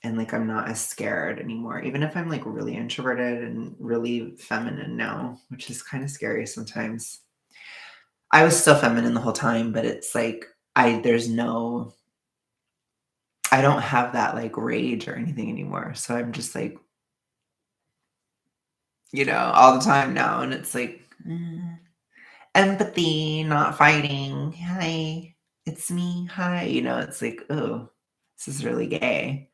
Speaker 1: And like I'm not as scared anymore. Even if I'm like really introverted and really feminine now, which is kind of scary sometimes. I was still feminine the whole time, but it's like I don't have that like rage or anything anymore. So I'm just like, all the time now. And it's like empathy, not fighting. Hi, it's me. Hi. It's like, oh, this is really gay.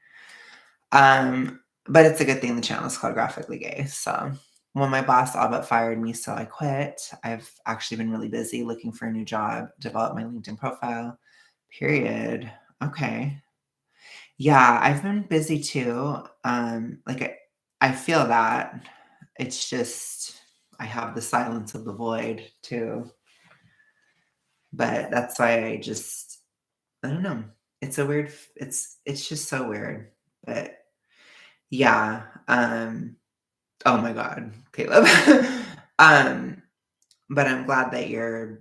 Speaker 1: But it's a good thing the channel is called Graphically Gay. So when my boss all but fired me, so I quit. I've actually been really busy looking for a new job, develop my LinkedIn profile, period. Okay. Yeah, I've been busy too. I feel that. It's just I have the silence of the void too. But that's why I don't know. It's a weird it's just so weird. But yeah, oh my God, Caleb. um, but I'm glad that you're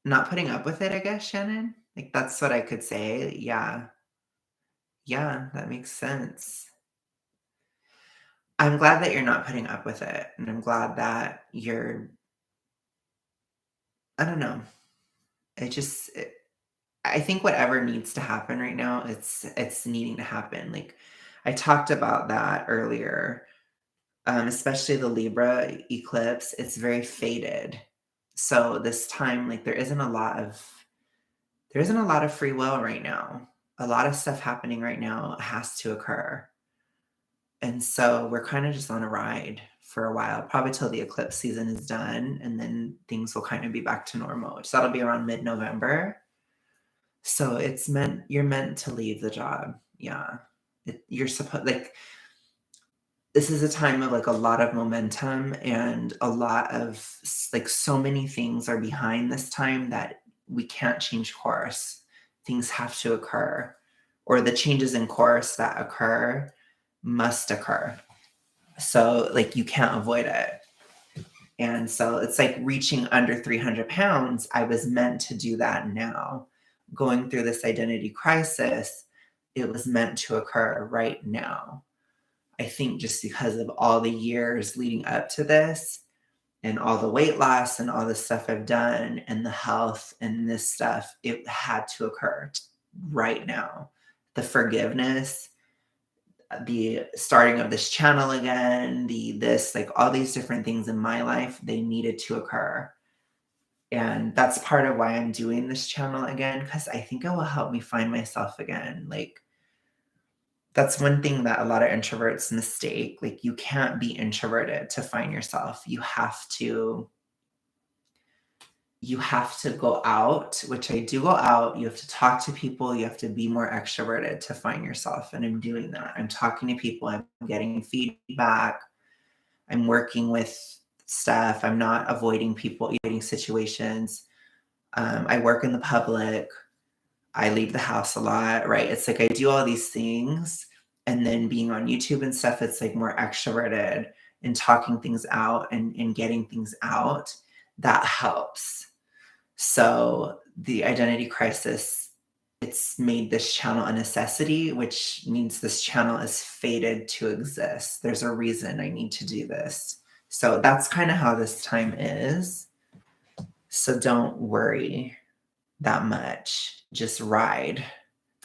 Speaker 1: not putting up with it, I guess, Shannon. Like that's what I could say. Yeah. Yeah, that makes sense. I'm glad that you're not putting up with it. And I'm glad that I don't know. I think whatever needs to happen right now, it's needing to happen. Like I talked about that earlier. Especially the Libra eclipse, it's very faded. So this time, like there isn't a lot of free will right now. A lot of stuff happening right now has to occur. And so we're kind of just on a ride for a while, probably till the eclipse season is done, and then things will kind of be back to normal. So that'll be around mid-November. So it's meant you're meant to leave the job. Yeah. You're supposed like this is a time of like a lot of momentum and a lot of like so many things are behind this time that we can't change course. Things have to occur, or the changes in course that occur must occur. So like you can't avoid it. And so it's like reaching under 300 pounds. I was meant to do that now. Going through this identity crisis, it was meant to occur right now. I think just because of all the years leading up to this and all the weight loss and all the stuff I've done and the health and this stuff, it had to occur right now. The forgiveness, the starting of this channel again, like all these different things in my life, they needed to occur. And that's part of why I'm doing this channel again, because I think it will help me find myself again. Like, that's one thing that a lot of introverts mistake. Like, you can't be introverted to find yourself. You have to go out, which I do go out. You have to talk to people. You have to be more extroverted to find yourself. And I'm doing that. I'm talking to people. I'm getting feedback. I'm working with stuff. I'm not avoiding people, avoiding situations. I work in the public. I leave the house a lot, right? It's like I do all these things. And then being on YouTube and stuff, it's like more extroverted and talking things out and getting things out. That helps. So the identity crisis, it's made this channel a necessity, which means this channel is fated to exist. There's a reason I need to do this. So that's kind of how this time is. So don't worry that much. Just ride.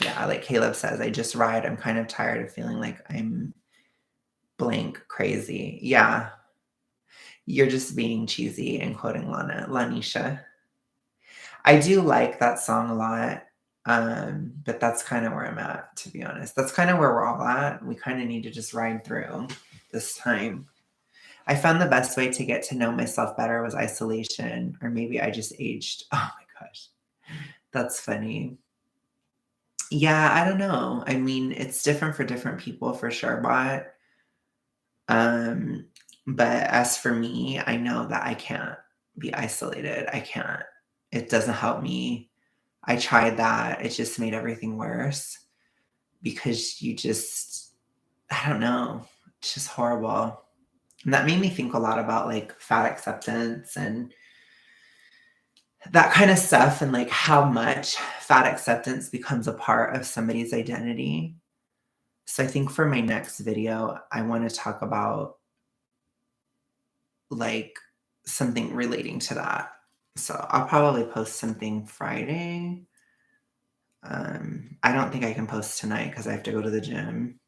Speaker 1: Yeah, like Caleb says, I just ride. I'm kind of tired of feeling like I'm blank crazy. Yeah, you're just being cheesy and quoting Lanisha. I do like that song a lot, but that's kind of where I'm at, to be honest. That's kind of where we're all at. We kind of need to just ride through this time. I found the best way to get to know myself better was isolation, or maybe I just aged. Oh my gosh, that's funny. Yeah, I don't know. I mean, it's different for different people for sure, um, but as for me, I know that I can't be isolated. I can't. It doesn't help me. I tried that. It just made everything worse because I don't know. It's just horrible. And that made me think a lot about like fat acceptance and that kind of stuff, and like how much fat acceptance becomes a part of somebody's identity. So I think for my next video, I want to talk about like something relating to that. So I'll probably post something Friday. I don't think I can post tonight because I have to go to the gym.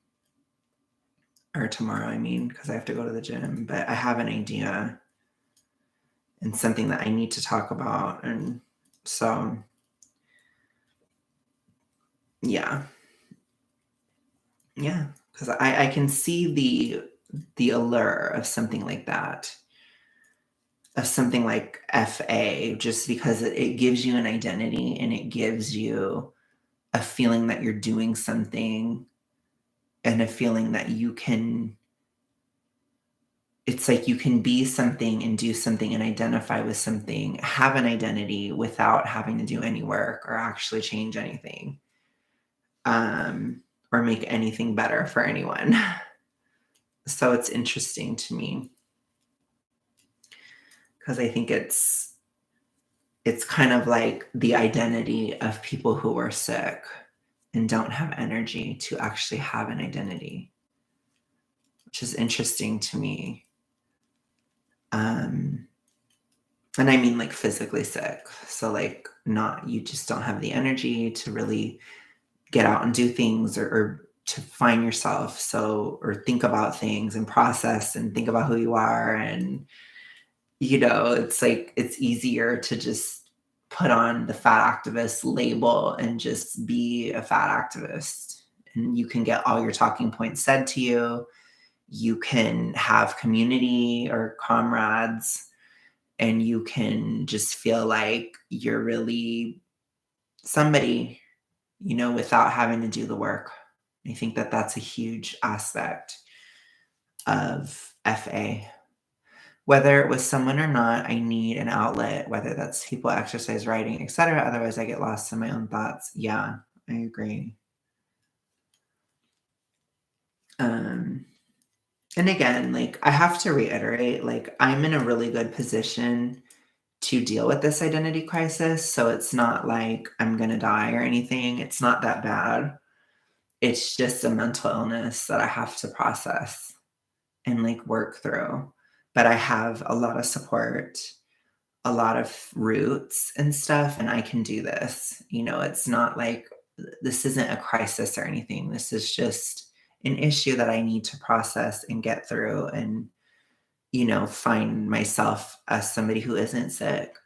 Speaker 1: Or tomorrow, I mean, because I have to go to the gym. But I have an idea and something that I need to talk about. And so, yeah. Yeah. Because I can see the allure of something like that, of something like FA, just because it gives you an identity and it gives you a feeling that you're doing something and a feeling that you can it's like you can be something and do something and identify with something, have an identity without having to do any work or actually change anything, or make anything better for anyone. So it's interesting to me because I think it's kind of like the identity of people who are sick and don't have energy to actually have an identity, which is interesting to me. And I mean like physically sick. So like not you just don't have the energy to really get out and do things or to find yourself. So or think about things and process and think about who you are. And it's like it's easier to just put on the fat activist label and just be a fat activist. And you can get all your talking points said to you. you can have community or comrades, and you can just feel like you're really somebody, without having to do the work. I think that that's a huge aspect of FA. Whether it was someone or not, I need an outlet, whether that's people, exercise, writing, etc. Otherwise, I get lost in my own thoughts. Yeah, I agree. Um, and again, like I have to reiterate, like I'm in a really good position to deal with this identity crisis. So it's not like I'm gonna die or anything. It's not that bad. It's just a mental illness that I have to process and like work through. But I have a lot of support, a lot of roots and stuff, and I can do this. It's not like this isn't a crisis or anything. This is just an issue that I need to process and get through and, find myself as somebody who isn't sick.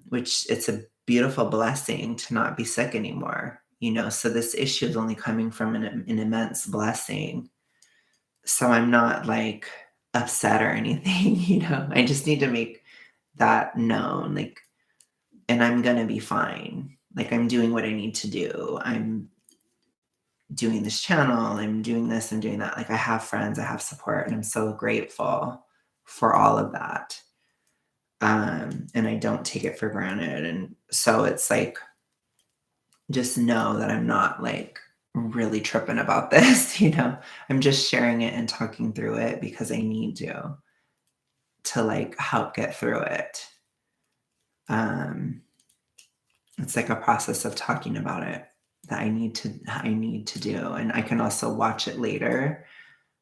Speaker 1: Which it's a beautiful blessing to not be sick anymore. So this issue is only coming from an immense blessing. So I'm not like upset or anything, I just need to make that known, like, and I'm gonna be fine. Like I'm doing what I need to do. I'm doing this channel, I'm doing this, I'm doing that. Like I have friends, I have support, and I'm so grateful for all of that. And I don't take it for granted. And so it's like, just know that I'm not like really tripping about this, I'm just sharing it and talking through it because I need to like help get through it. Um, it's like a process of talking about it that I need to do. And I can also watch it later,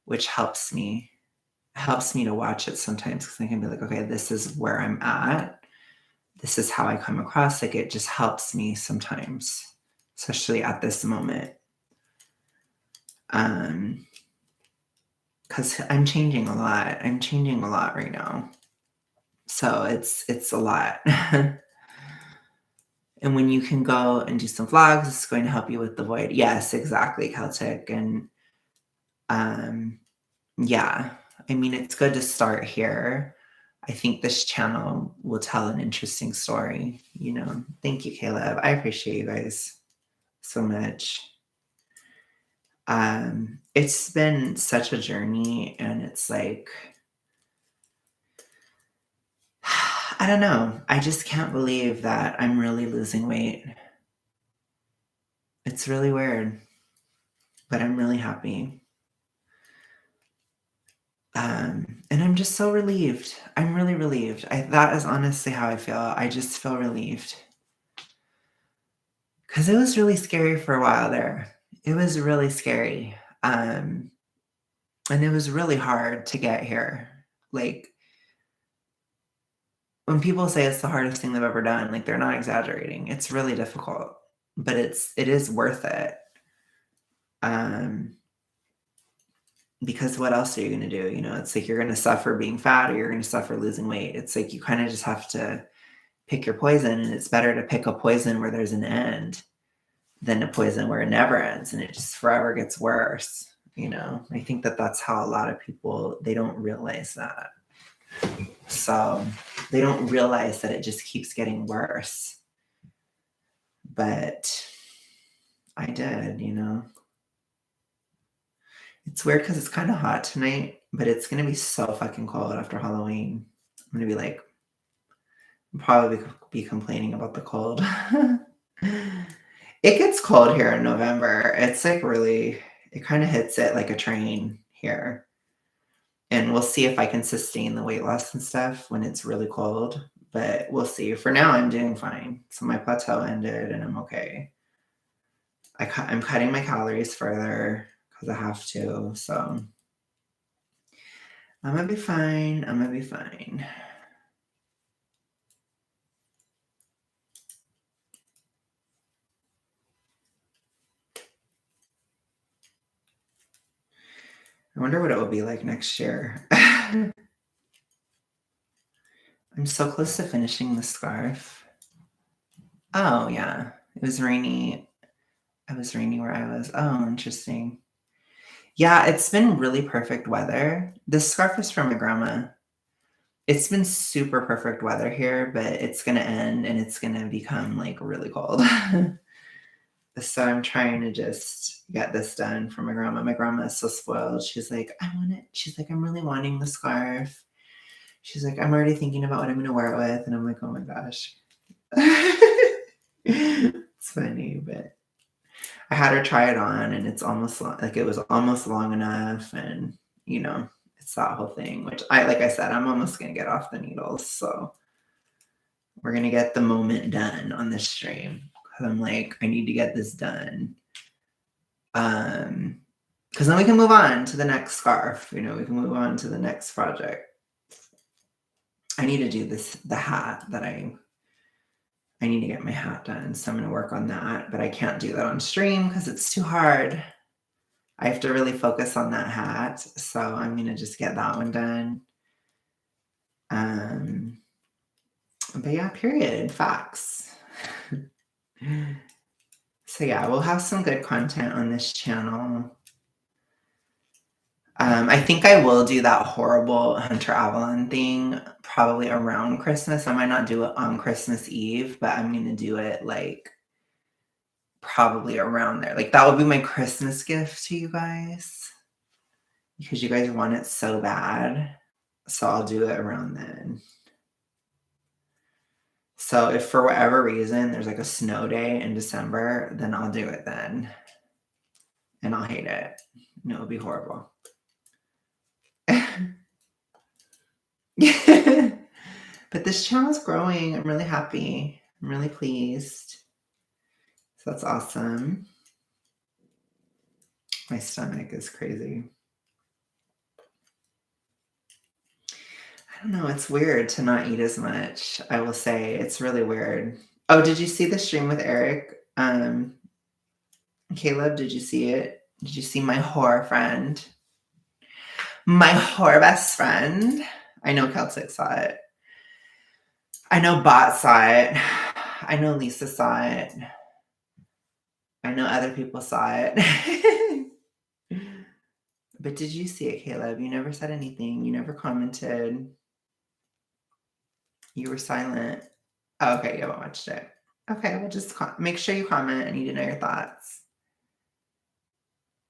Speaker 1: which helps me to watch it sometimes because I can be like, okay, this is where I'm at. This is how I come across. Like it just helps me sometimes, especially at this moment. Because I'm changing a lot. I'm changing a lot right now. So it's a lot. And when you can go and do some vlogs, it's going to help you with the void. Yes, exactly, Celtic. And um, yeah, I mean, it's good to start here. I think this channel will tell an interesting story. Thank you, Caleb. I appreciate you guys so much. It's been such a journey, and it's like, I don't know. I just can't believe that I'm really losing weight. It's really weird, but I'm really happy. And I'm just so relieved. I'm really relieved. That is honestly how I feel. I just feel relieved. Because it was really scary for a while there. It was really scary. And it was really hard to get here. Like, when people say it's the hardest thing they've ever done, like, they're not exaggerating. It's really difficult, but it is worth it. Um, because what else are you gonna do? It's like you're gonna suffer being fat or you're gonna suffer losing weight. It's like you kinda just have to pick your poison, and it's better to pick a poison where there's an end than a poison where it never ends and it just forever gets worse. I think that that's how a lot of people, they don't realize that. So they don't realize that it just keeps getting worse. But I did. It's weird because it's kind of hot tonight, but it's going to be so fucking cold after Halloween. I'm going to be like, probably be complaining about the cold. It gets cold here in November. It's like really, it kind of hits it like a train here. And we'll see if I can sustain the weight loss and stuff when it's really cold, but we'll see. For now, I'm doing fine. So my plateau ended and I'm okay. I'm cutting my calories further because I have to. So I'm gonna be fine. I'm gonna be fine. I wonder what it will be like next year. I'm so close to finishing the scarf. Oh, yeah. It was rainy. It was rainy where I was. Oh, interesting. Yeah, it's been really perfect weather. This scarf is from my grandma. It's been super perfect weather here, but it's gonna end and it's gonna become, like, really cold. So I'm trying to just get this done for my grandma. My grandma is so spoiled. She's like, "I want it." She's like, "I'm really wanting the scarf." She's like, "I'm already thinking about what I'm gonna wear it with," and I'm like, "Oh my gosh." It's funny, but I had her try it on, and it's almost like it was almost long enough, and, you know, it's that whole thing, which like I said, I'm almost gonna get off the needles, so we're gonna get the moment done on this stream. 'Cause I'm like, I need to get this done. Because then we can move on to the next scarf, we can move on to the next project. I need to do the hat that I need to get my hat done, so I'm gonna work on that, but I can't do that on stream because it's too hard. I have to really focus on that hat, so I'm gonna just get that one done. Um, but yeah, period, facts. So yeah, we'll have some good content on this channel. I think I will do that horrible Hunter Avalon thing probably around Christmas. I might not do it on Christmas Eve, but I'm gonna do it like probably around there. Like that would be my Christmas gift to you guys because you guys want it so bad. So I'll do it around then. So if for whatever reason there's like a snow day in December, then I'll do it then. And I'll hate it. And it'll be horrible. But this channel's growing. I'm really happy. I'm really pleased. So that's awesome. My stomach is crazy. I don't know. It's weird to not eat as much. I will say it's really weird. Oh, did you see the stream with Eric? Caleb, did you see it? Did you see my whore friend? My whore best friend. I know Celtic saw it. I know Bot saw it. I know Lisa saw it. I know other people saw it. But did you see it, Caleb? You never said anything. You never commented. You were silent. Oh, okay, you haven't watched it. Okay, well, just make sure you comment. I need to know your thoughts.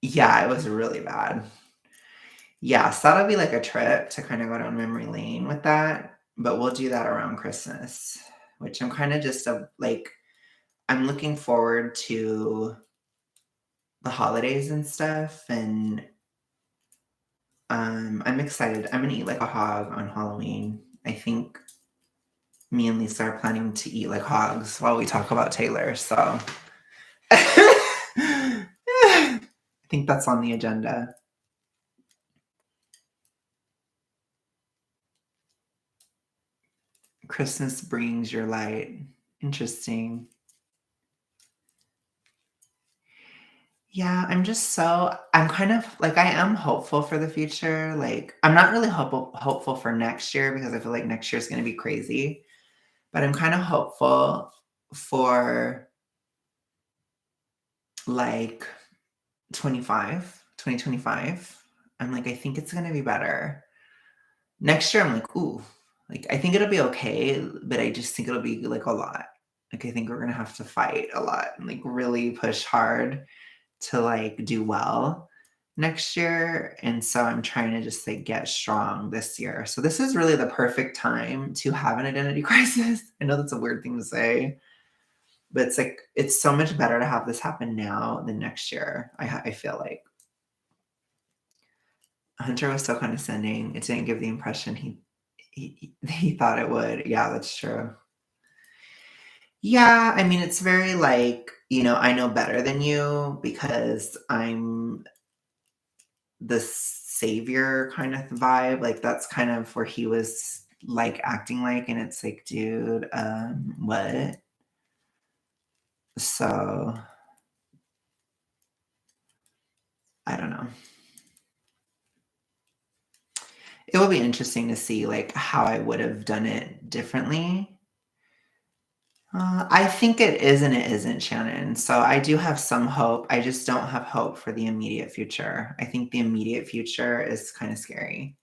Speaker 1: Yeah, it was really bad. Yeah, so that'll be like a trip to kind of go down memory lane with that. But we'll do that around Christmas, which I'm kind of just like, I'm looking forward to the holidays and stuff. And I'm excited. I'm gonna eat like a hog on Halloween. I think me and Lisa are planning to eat like hogs while we talk about Taylor. So I think that's on the agenda. Christmas brings your light. Interesting. Yeah, I'm kind of like I am hopeful for the future. Like I'm not really hopeful for next year because I feel like next year is going to be crazy, but I'm kind of hopeful for like 2025. I'm like I think it's going to be better. Next year I'm like, ooh, like I think it'll be okay, but I just think it'll be like a lot. Like I think we're going to have to fight a lot and like really push hard to like do well next year. And so I'm trying to just like get strong this year. So this is really the perfect time to have an identity crisis. I know that's a weird thing to say, but it's like it's so much better to have this happen now than next year. I feel like Hunter was so condescending. It didn't give the impression he thought it would. Yeah, that's true. Yeah, I mean, it's very like, I know better than you because I'm the savior kind of vibe. Like that's kind of where he was like acting like, and it's like, dude, what? So I don't know. It will be interesting to see like how I would have done it differently. I think it is and it isn't, Shannon. So I do have some hope. I just don't have hope for the immediate future. I think the immediate future is kind of scary.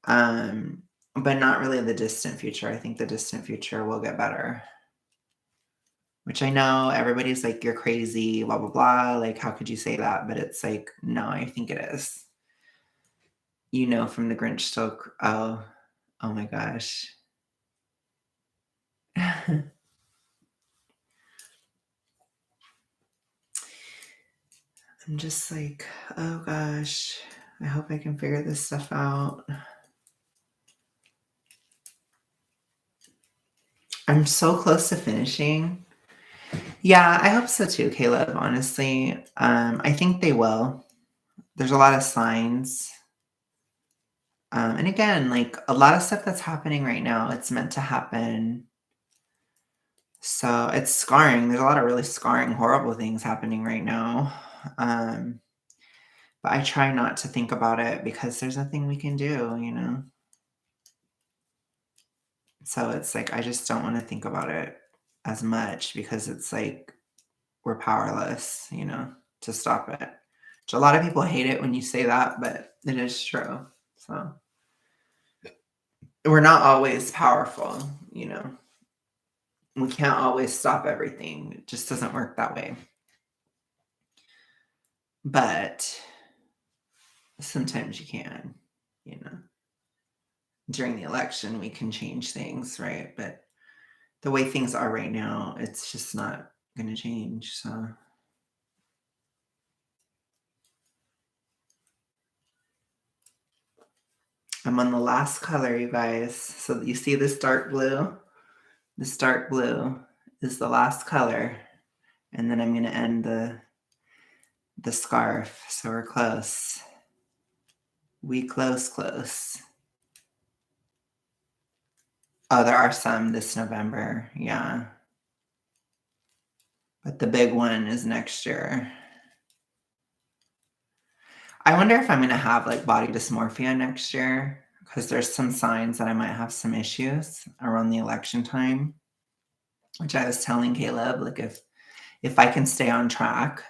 Speaker 1: Um, but not really the distant future. I think the distant future will get better. Which I know everybody's like, you're crazy, blah, blah, blah. Like, how could you say that? But it's like, no, I think it is. You know, from the Grinch still, oh my gosh. I'm just like, oh gosh, I hope I can figure this stuff out. I'm so close to finishing. Yeah, I hope so too, Caleb, honestly. I think they will. There's a lot of signs. And again, like a lot of stuff that's happening right now, it's meant to happen. So it's scarring. There's a lot of really scarring, horrible things happening right now. Um, but I try not to think about it because there's nothing we can do, you know? So it's like, I just don't want to think about it as much because it's like we're powerless, you know, to stop it. Which a lot of people hate it when you say that, but it is true. So we're not always powerful, you know. We can't always stop everything. It just doesn't work that way. But sometimes you can, you know. During the election, we can change things, right? But the way things are right now, it's just not going to change. So I'm on the last color, you guys. So you see this dark blue? This dark blue is the last color. And then I'm going to end the scarf. So we're close. We close. Oh, there are some this November. Yeah. But the big one is next year. I wonder if I'm going to have like body dysmorphia next year because there's some signs that I might have some issues around the election time, which I was telling Caleb, like if I can stay on track,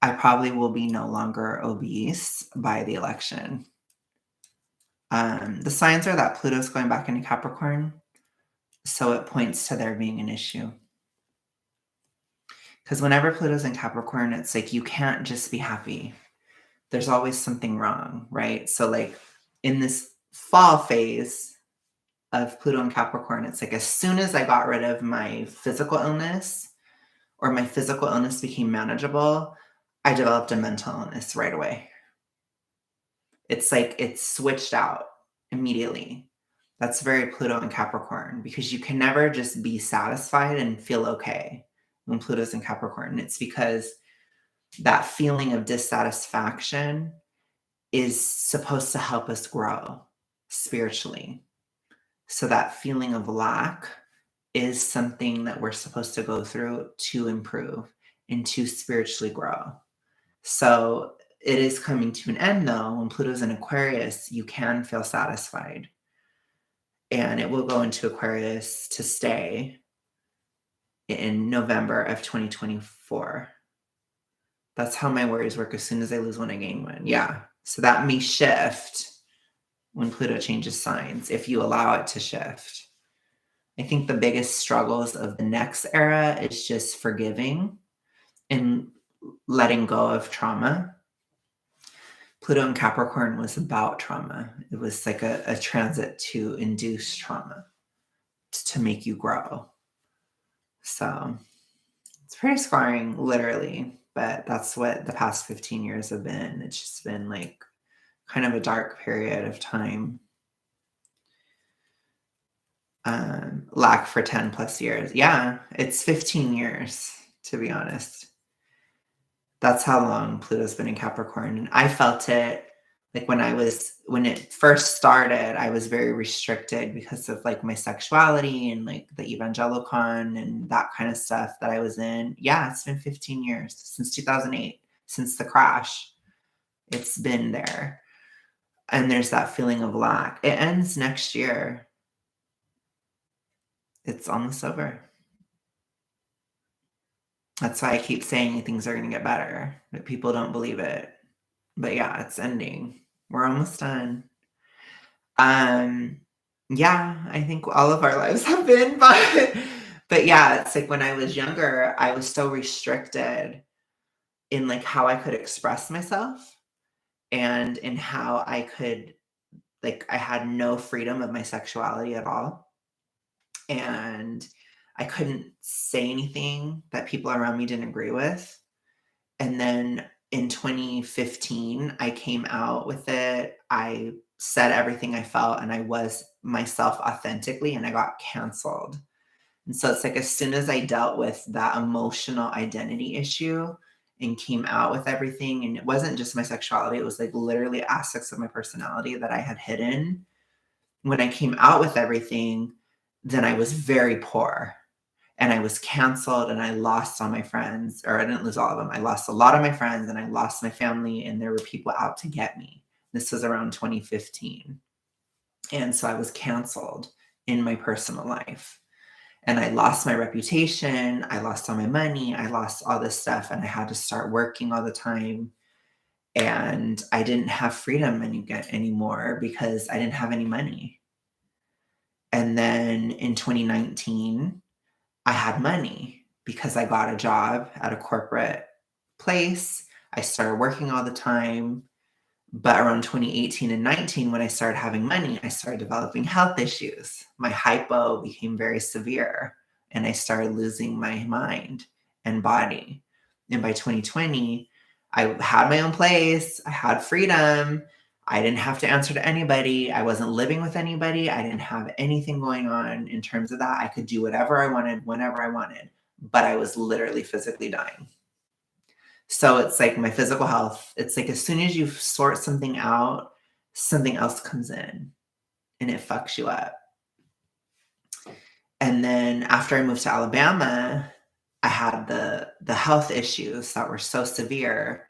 Speaker 1: I probably will be no longer obese by the election. The signs are that Pluto's going back into Capricorn, so it points to there being an issue. Because whenever Pluto's in Capricorn, it's like you can't just be happy. There's always something wrong, right? So like in this fall phase of Pluto and Capricorn, it's like as soon as I got rid of my physical illness or my physical illness became manageable, I developed a mental illness right away. It's like it switched out immediately. That's very Pluto and Capricorn because you can never just be satisfied and feel okay when Pluto's in Capricorn. It's because that feeling of dissatisfaction is supposed to help us grow spiritually. So that feeling of lack is something that we're supposed to go through to improve and to spiritually grow. So it is coming to an end though. When Pluto's in Aquarius, you can feel satisfied. And it will go into Aquarius to stay in November of 2024. That's how my worries work. As soon as I lose one, I gain one. Yeah. So that may shift when Pluto changes signs, if you allow it to shift. I think the biggest struggles of the next era is just forgiving and letting go of trauma. Pluto in Capricorn was about trauma. It was like a transit to induce trauma to make you grow. So it's pretty scarring, literally, but that's what the past 15 years have been. It's just been like kind of a dark period of time. Lack for 10 plus years. Yeah, it's 15 years, to be honest. That's how long Pluto's been in Capricorn. And I felt it like when it first started, I was very restricted because of like my sexuality and like the evangelicon and that kind of stuff that I was in. Yeah, it's been 15 years since 2008, since the crash. It's been there. And there's that feeling of lack. It ends next year. It's almost over. That's why I keep saying things are gonna get better, but people don't believe it. But yeah, it's ending. We're almost done. Um, yeah, I think all of our lives have been, but yeah, it's like when I was younger, I was so restricted in like how I could express myself and in how I could like I had no freedom of my sexuality at all. And I couldn't say anything that people around me didn't agree with. And then in 2015, I came out with it. I said everything I felt and I was myself authentically and I got canceled. And so it's like as soon as I dealt with that emotional identity issue and came out with everything, and it wasn't just my sexuality, it was like literally aspects of my personality that I had hidden. When I came out with everything, then I was very poor and I was canceled and I lost all my friends, or I didn't lose all of them. I lost a lot of my friends and I lost my family, and there were people out to get me. This was around 2015. And so I was canceled in my personal life. And I lost my reputation. I lost all my money. I lost all this stuff. And I had to start working all the time. And I didn't have freedom anymore because I didn't have any money. And then in 2019, I had money because I got a job at a corporate place. I started working all the time. But around 2018 and 19, when I started having money, I started developing health issues. My hypo became very severe and I started losing my mind and body. And by 2020, I had my own place, I had freedom. I didn't have to answer to anybody. I wasn't living with anybody. I didn't have anything going on in terms of that. I could do whatever I wanted, whenever I wanted, but I was literally physically dying. So it's like my physical health, it's like as soon as you sort something out, something else comes in and it fucks you up. And then after I moved to Alabama, I had the health issues that were so severe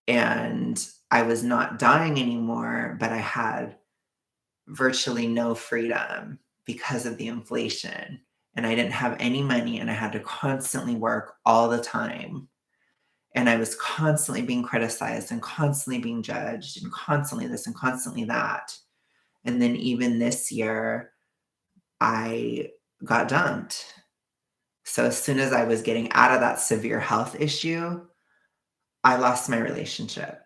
Speaker 1: and I was not dying anymore, but I had virtually no freedom because of the inflation. And I didn't have any money and I had to constantly work all the time. And I was constantly being criticized and constantly being judged and constantly this and constantly that. And then even this year, I got dumped. So as soon as I was getting out of that severe health issue, I lost my relationship.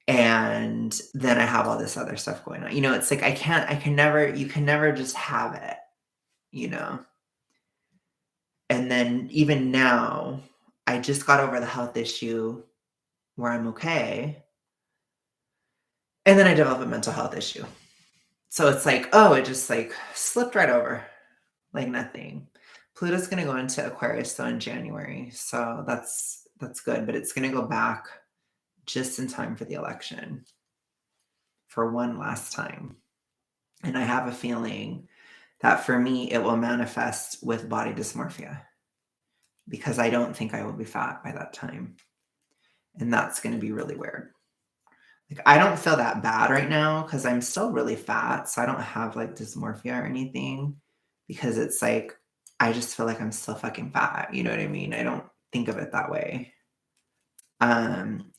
Speaker 1: And then I have all this other stuff going on. It's like you can never just have it, you know? And then even now, I just got over the health issue where I'm okay. And then I develop a mental health issue. So it's like, oh, it just like slipped right over like nothing. Pluto's going to go into Aquarius though in January. So that's good, but it's going to go back just in time for the election for one last time. And I have a feeling that for me it will manifest with body dysmorphia because I don't think I will be fat by that time. And that's going to be really weird. Like I don't feel that bad right now because I'm still really fat, so I don't have like dysmorphia or anything because it's like I just feel like I'm still fucking fat. You know what I mean? I don't think of it that way.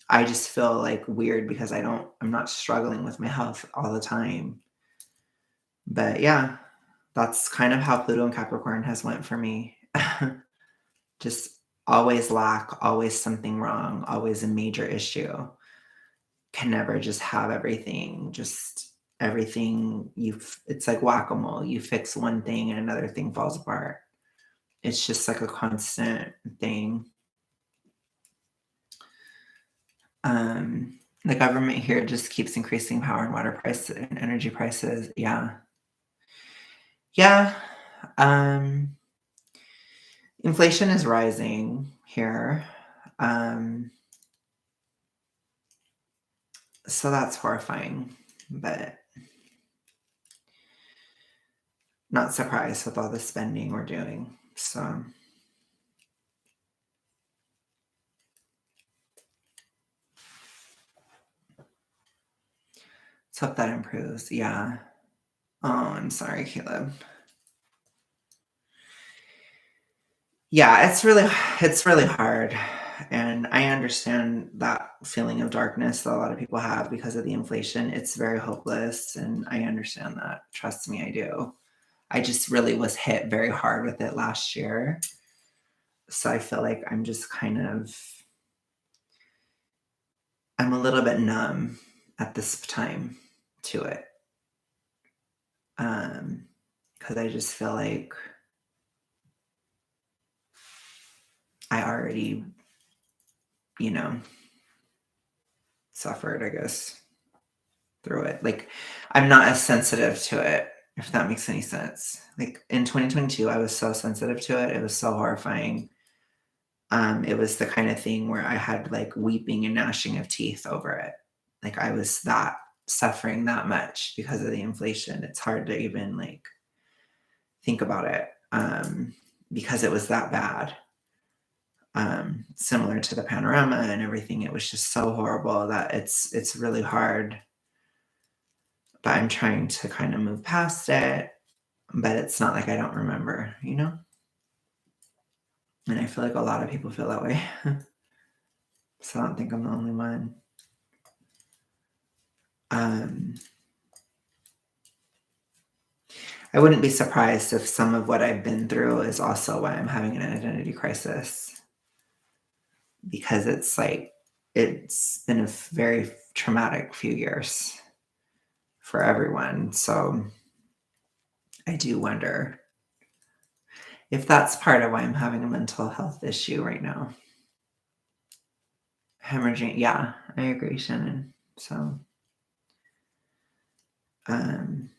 Speaker 1: I just feel like weird because I'm not struggling with my health all the time. But yeah, that's kind of how Pluto and Capricorn has went for me. Just always lack, always something wrong, always a major issue. Can never just have everything, just everything it's like whack-a-mole. You fix one thing and another thing falls apart. It's just like a constant thing. The government here just keeps increasing power and water prices and energy prices. Yeah. Yeah. Inflation is rising here. So that's horrifying, but not surprised with all the spending we're doing. So let's hope that improves. Yeah. Oh, I'm sorry, Caleb. Yeah, it's really hard, and I understand that feeling of darkness that a lot of people have because of the inflation. It's very hopeless, and I understand that. Trust me, I do. I just really was hit very hard with it last year, so I feel like I'm just kind of I'm a little bit numb at this time to it, because I just feel like I already, you know, suffered, I guess, through it. Like, I'm not as sensitive to it, if that makes any sense. Like, in 2022, I was so sensitive to it, it was so horrifying. It was the kind of thing where I had, like, weeping and gnashing of teeth over it. Like, I was that suffering that much because of the inflation. It's hard to even, like, think about it, because it was that bad. Similar to the panorama and everything, it was just so horrible that it's really hard, but I'm trying to kind of move past it, but it's not like I don't remember, you know? And I feel like a lot of people feel that way. So I don't think I'm the only one. Um, I wouldn't be surprised if some of what I've been through is also why I'm having an identity crisis because it's like it's been a very traumatic few years for everyone. So I do wonder if that's part of why I'm having a mental health issue right now. Hemorrhaging, yeah, I agree, Shannon. So, um,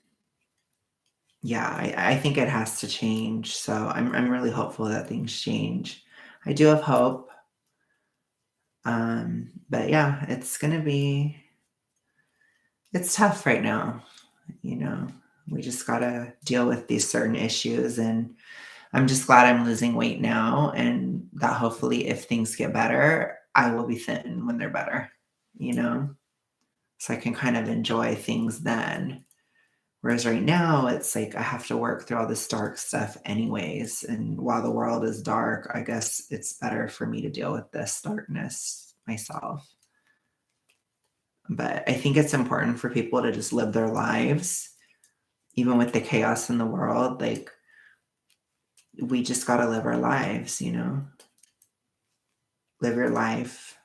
Speaker 1: yeah, I think it has to change. So I'm really hopeful that things change. I do have hope. But yeah, it's tough right now, you know. We just gotta deal with these certain issues, and I'm just glad I'm losing weight now, and that hopefully if things get better, I will be thin when they're better, you know? So I can kind of enjoy things then. Whereas right now, it's like I have to work through all this dark stuff anyways. And while the world is dark, I guess it's better for me to deal with this darkness myself. But I think it's important for people to just live their lives, even with the chaos in the world. Like, we just got to live our lives, you know? Live your life,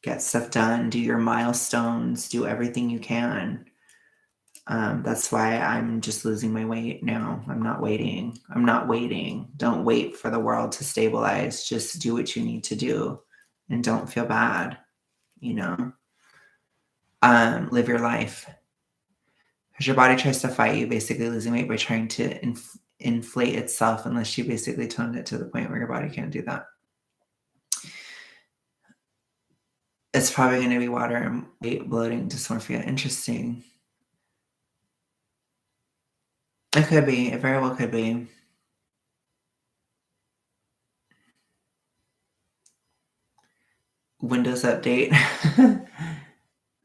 Speaker 1: get stuff done, do your milestones, do everything you can. That's why I'm just losing my weight now. I'm not waiting. I'm not waiting. Don't wait for the world to stabilize. Just do what you need to do and don't feel bad, you know? Live your life. Because your body tries to fight you, basically losing weight by trying to inflate itself, unless you basically toned it to the point where your body can't do that. It's probably going to be water and weight bloating dysmorphia. Interesting. It could be. It very well could be. Windows update.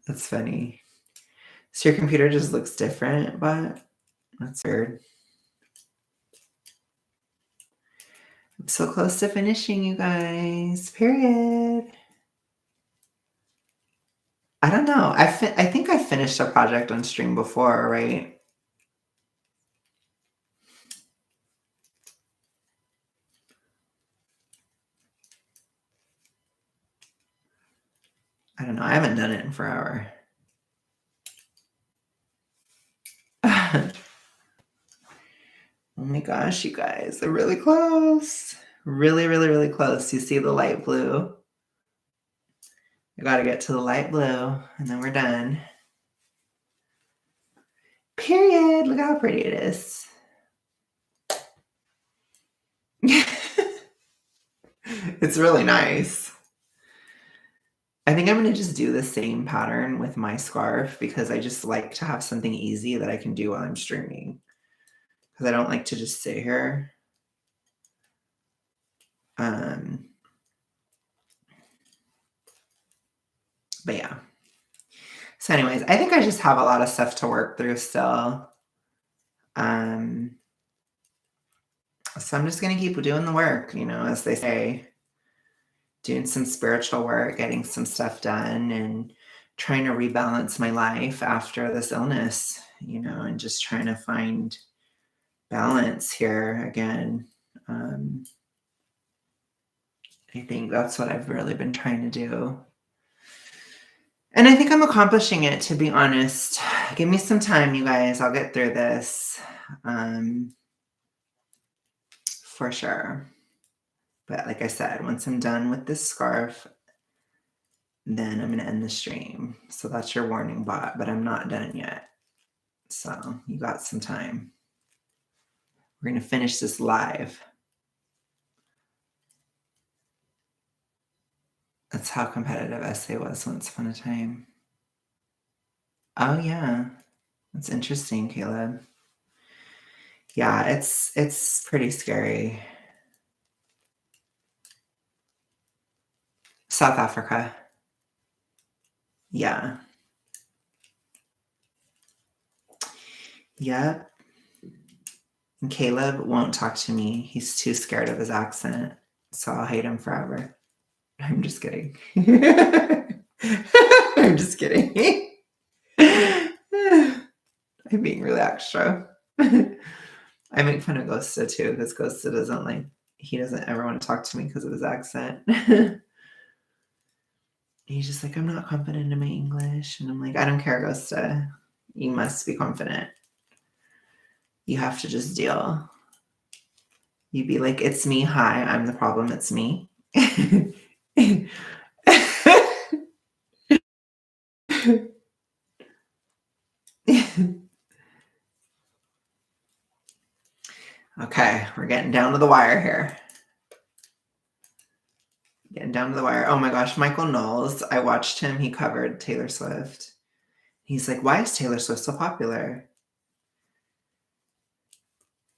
Speaker 1: That's funny. So your computer just looks different, but that's weird. I'm so close to finishing, you guys. Period. I don't know. I think I finished a project on stream before, right? I don't know. I haven't done it in forever. Oh my gosh, you guys, they're really close. Really, really, really close. You see the light blue? I gotta get to the light blue, and then we're done. Period. Look how pretty it is. It's really nice. I think I'm gonna just do the same pattern with my scarf because I just like to have something easy that I can do while I'm streaming. Because I don't like to just sit here. Um, but yeah. So, anyways, I think I just have a lot of stuff to work through still. Um, So I'm just gonna keep doing the work, as they say, doing some spiritual work, getting some stuff done, and trying to rebalance my life after this illness, and just trying to find balance here again. Um, I think that's what I've really been trying to do. And I think I'm accomplishing it, to be honest. Give me some time, you guys. I'll get through this. For sure. But like I said, once I'm done with this scarf, then I'm going to end the stream. So that's your warning bot, but I'm not done yet. So you got some time. We're going to finish this live. That's how competitive Essay was once upon a time. Oh yeah. That's interesting, Caleb. Yeah, it's pretty scary. South Africa. Yeah. Yep. And Caleb won't talk to me. He's too scared of his accent. So I'll hate him forever. I'm just kidding. I'm just kidding. I'm being really extra. I make fun of Ghosta too, because Ghosta he doesn't ever want to talk to me because of his accent. He's just like, I'm not confident in my English. And I'm like, I don't care, Ghosta. You must be confident. You have to just deal. You'd be like, it's me. Hi, I'm the problem. It's me. Okay, we're getting down to the wire here. Getting down to the wire. Oh my gosh, Michael Knowles. I watched him. He covered Taylor Swift. He's like, why is Taylor Swift so popular?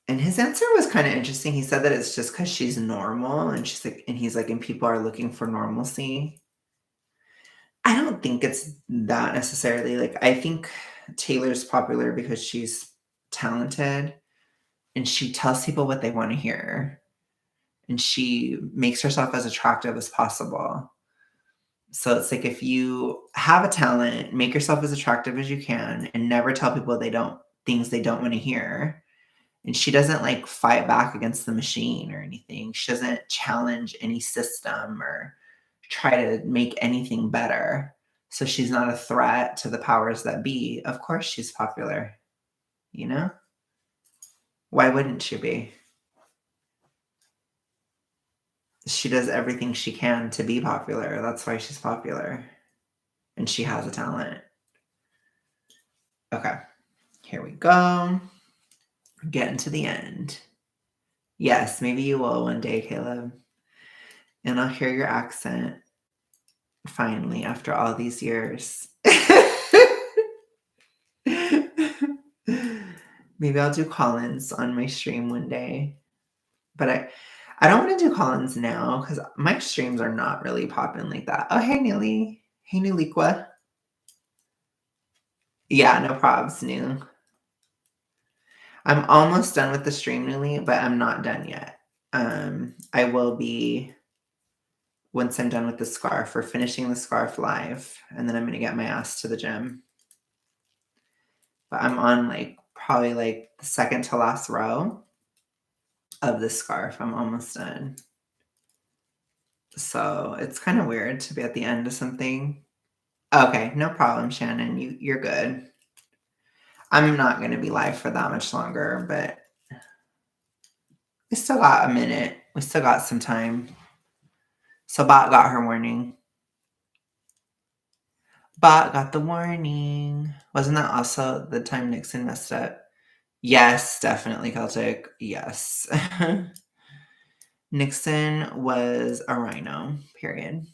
Speaker 1: And his answer was kind of interesting. He said that it's just because she's normal, and he's like, and people are looking for normalcy. I don't think it's that necessarily. Like, I think Taylor's popular because she's talented and she tells people what they want to hear. And she makes herself as attractive as possible. So it's like, if you have a talent, make yourself as attractive as you can and never tell people things they don't want to hear. And she doesn't like fight back against the machine or anything. She doesn't challenge any system or try to make anything better. So she's not a threat to the powers that be. Of course she's popular, Why wouldn't she be? She does everything she can to be popular. That's why she's popular. And she has a talent. Okay, here we go. We're getting to the end. Yes, maybe you will one day, Caleb. And I'll hear your accent finally after all these years. Maybe I'll do call-ins on my stream one day. But I don't want to do call-ins now because my streams are not really popping like that. Oh, hey, Neely. Hey, Neliqua. Yeah, no probs, new. I'm almost done with the stream, Neely, but I'm not done yet. I will be once I'm done with the scarf. We're finishing the scarf live, and then I'm going to get my ass to the gym. But I'm on probably the second to last row of the scarf. I'm almost done. So it's kind of weird to be at the end of something. Okay, no problem, Shannon. You're good. I'm not going to be live for that much longer, but we still got a minute. We still got some time. So Bot got her warning. Bot got the warning. Wasn't that also the time Nixon messed up? Yes, definitely Celtic. Yes. Nixon was a rhino, period.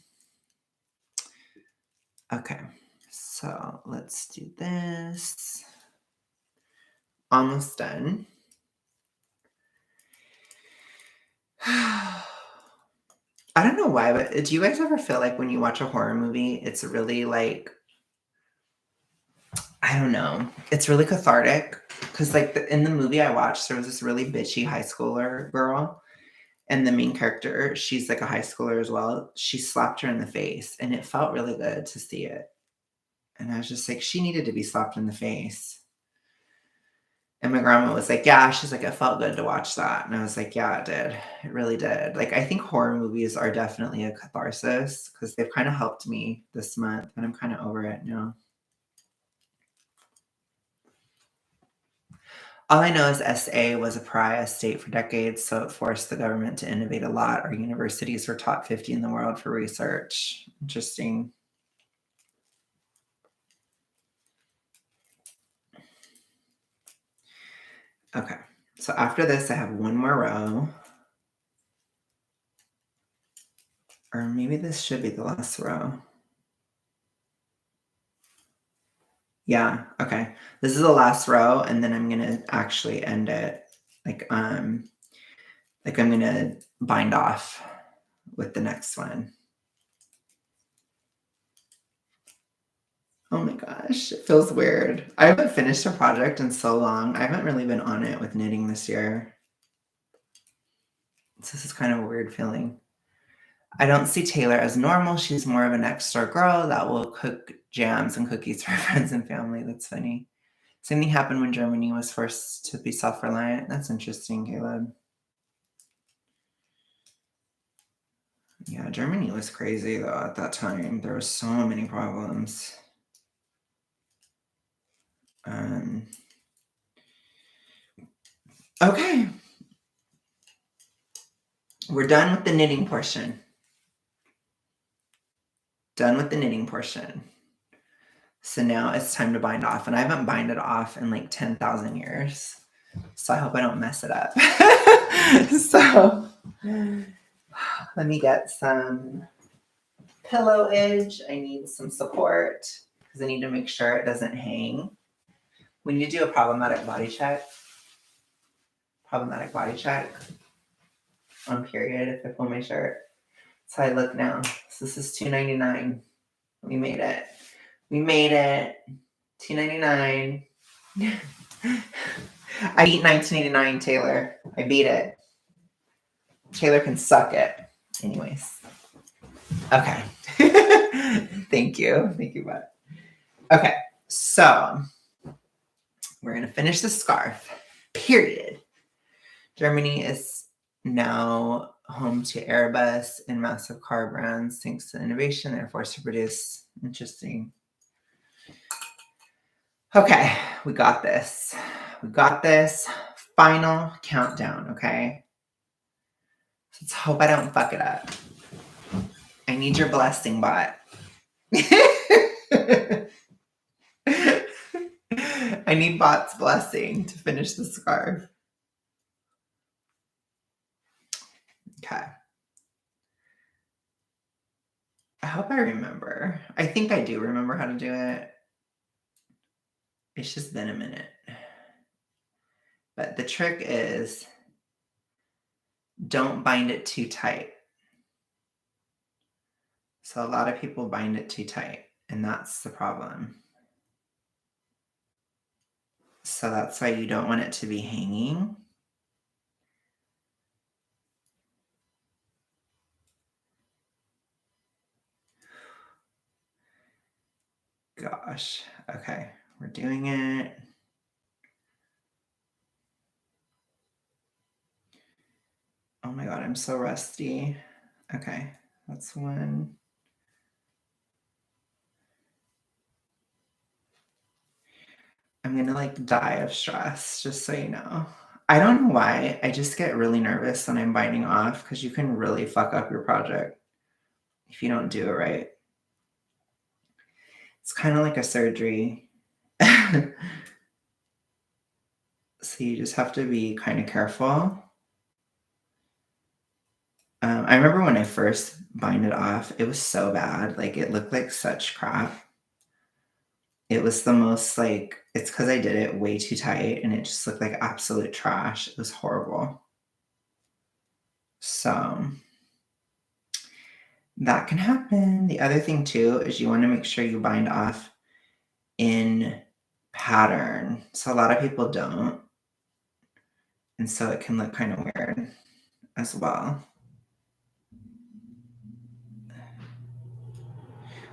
Speaker 1: Okay, so let's do this. Almost done. I don't know why, but do you guys ever feel like when you watch a horror movie, it's really I don't know. It's really cathartic because, like, in the movie I watched, there was this really bitchy high schooler girl, and the main character, she's like a high schooler as well. She slapped her in the face, and it felt really good to see it. And I was just like, she needed to be slapped in the face. And my grandma was like, "Yeah." She's like, "It felt good to watch that." And I was like, "Yeah, it did. It really did." Like, I think horror movies are definitely a catharsis because they've kind of helped me this month, and I'm kind of over it now. All I know is SA was a pariah state for decades, so it forced the government to innovate a lot. Our universities were top 50 in the world for research. Interesting. Okay. So after this, I have one more row. Or maybe this should be the last row. Yeah, okay. This is the last row, and then I'm gonna actually end it. Like, I'm gonna bind off with the next one. Oh my gosh, it feels weird. I haven't finished a project in so long. I haven't really been on it with knitting this year. So this is kind of a weird feeling. I don't see Taylor as normal. She's more of a next door girl that will cook jams and cookies for friends and family. That's funny. Same thing happened when Germany was forced to be self-reliant. That's interesting, Caleb. Yeah, Germany was crazy though at that time. There were so many problems. Um, okay, we're done with the knitting portion. Done with the knitting portion. So now it's time to bind off, and I haven't binded off in like 10,000 years. So I hope I don't mess it up. So let me get some pillow edge. I need some support because I need to make sure it doesn't hang. We need to do a problematic body check. Problematic body check on period if I pull my shirt. That's how I look now. So this is $2.99. We made it. We made it. $2.99. I beat 1989, Taylor. I beat it. Taylor can suck it. Anyways. Okay. Thank you. Thank you, bud. Okay. So we're going to finish the scarf. Period. Germany is now home to Airbus and massive car brands thanks to innovation. They're forced to produce. Interesting. Okay, we got this. We got this. Final countdown, okay? Let's hope I don't fuck it up. I need your blessing, bot. I need bot's blessing to finish the scarf. Okay. I hope I remember. I think I do remember how to do it. It's just been a minute. But the trick is don't bind it too tight. So a lot of people bind it too tight, and that's the problem. So that's why you don't want it to be hanging. Gosh. Okay, we're doing it. Oh my God, I'm so rusty. Okay, that's one. I'm gonna like die of stress, just so you know. I don't know why. I just get really nervous when I'm binding off because you can really fuck up your project if you don't do it right. It's kind of like a surgery. So you just have to be kind of careful. I remember when I first bind it off, it was so bad. Like it looked like such crap. It was the most like, it's because I did it way too tight and it just looked like absolute trash. It was horrible. So that can happen. The other thing too is you want to make sure you bind off in pattern. So a lot of people don't. And so it can look kind of weird as well.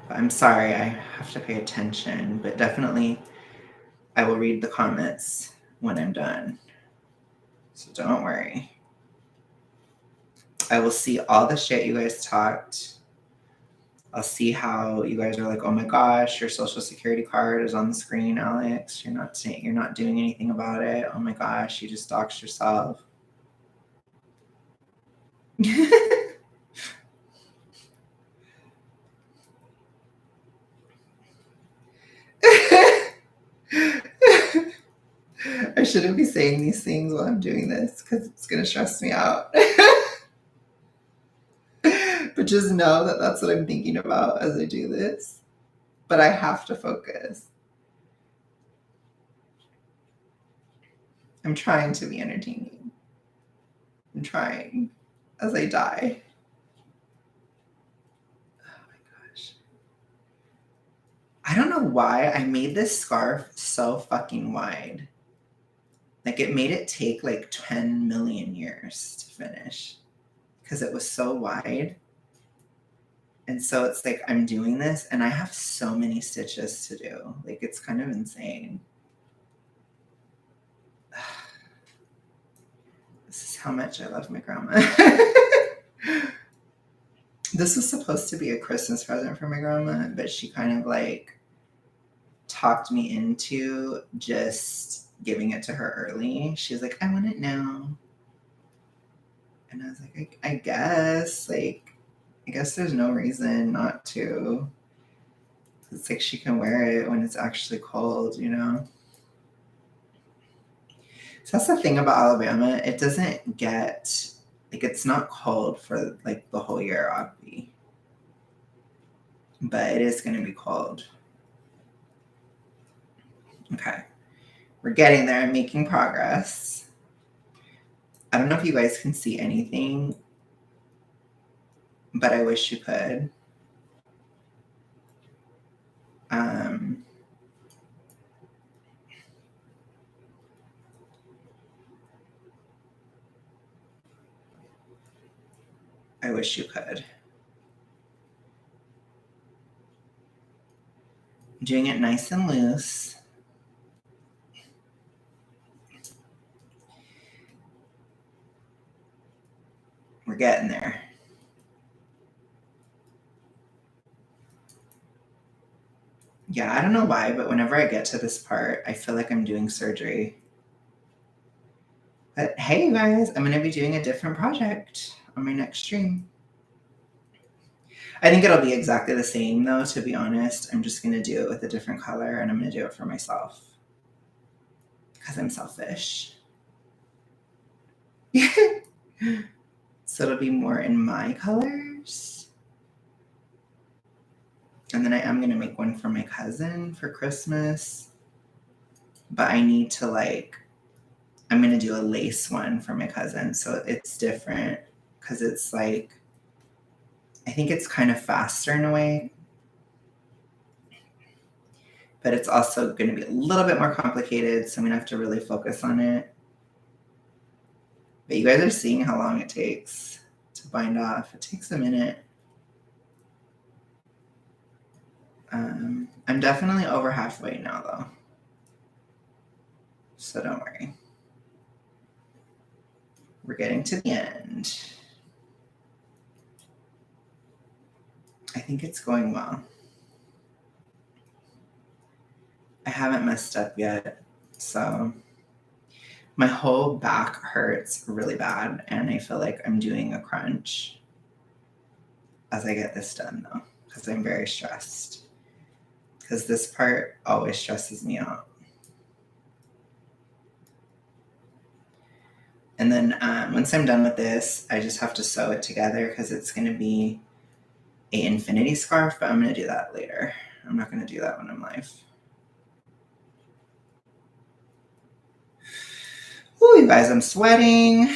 Speaker 1: But I'm sorry, I have to pay attention, but definitely I will read the comments when I'm done. So don't worry. I will see all the shit you guys talked. I'll see how you guys are like, oh my gosh, your social security card is on the screen, Alex. You're not doing anything about it. Oh my gosh, you just doxed yourself. I shouldn't be saying these things while I'm doing this because it's going to stress me out. But just know that that's what I'm thinking about as I do this. But I have to focus. I'm trying to be entertaining. I'm trying as I die. Oh my gosh. I don't know why I made this scarf so fucking wide. Like it made it take like 10 million years to finish because it was so wide. And so it's like I'm doing this and I have so many stitches to do. Like it's kind of insane. This is how much I love my grandma. This was supposed to be a Christmas present for my grandma, but she kind of like talked me into just giving it to her early. She's like, I want it now. And I was like, I guess. Like, I guess there's no reason not to. It's like she can wear it when it's actually cold, you know? So that's the thing about Alabama. It doesn't get, like, it's not cold for, like, the whole year, obviously. But it is going to be cold. Okay. We're getting there and making progress. I don't know if you guys can see anything, but I wish you could. I wish you could. I'm doing it nice and loose. We're getting there. Yeah, I don't know why, but whenever I get to this part, I feel like I'm doing surgery. But hey, you guys, I'm going to be doing a different project on my next stream. I think it'll be exactly the same, though, to be honest. I'm just going to do it with a different color, and I'm going to do it for myself. Because I'm selfish. So it'll be more in my colors. And then I am going to make one for my cousin for Christmas. But I need to, like, I'm going to do a lace one for my cousin. So it's different because it's like, I think it's kind of faster in a way. But it's also going to be a little bit more complicated. So I'm going to have to really focus on it. But you guys are seeing how long it takes to bind off. It takes a minute. I'm definitely over halfway now, though. So don't worry. We're getting to the end. I think it's going well. I haven't messed up yet. So my whole back hurts really bad. And I feel like I'm doing a crunch as I get this done, though, because I'm very stressed. Because this part always stresses me out. And then once I'm done with this, I just have to sew it together because it's going to be an infinity scarf, but I'm going to do that later. I'm not going to do that when I'm live. Oh, you guys, I'm sweating.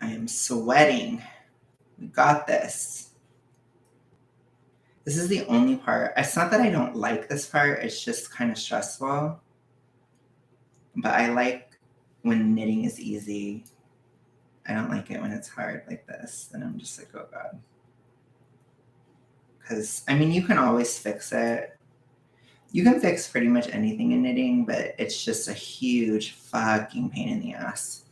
Speaker 1: I am sweating. We got this. This is the only part. It's not that I don't like this part, it's just kind of stressful. But I like when knitting is easy. I don't like it when it's hard like this. Then I'm just like, oh God. Because, I mean, you can always fix it. You can fix pretty much anything in knitting, but it's just a huge fucking pain in the ass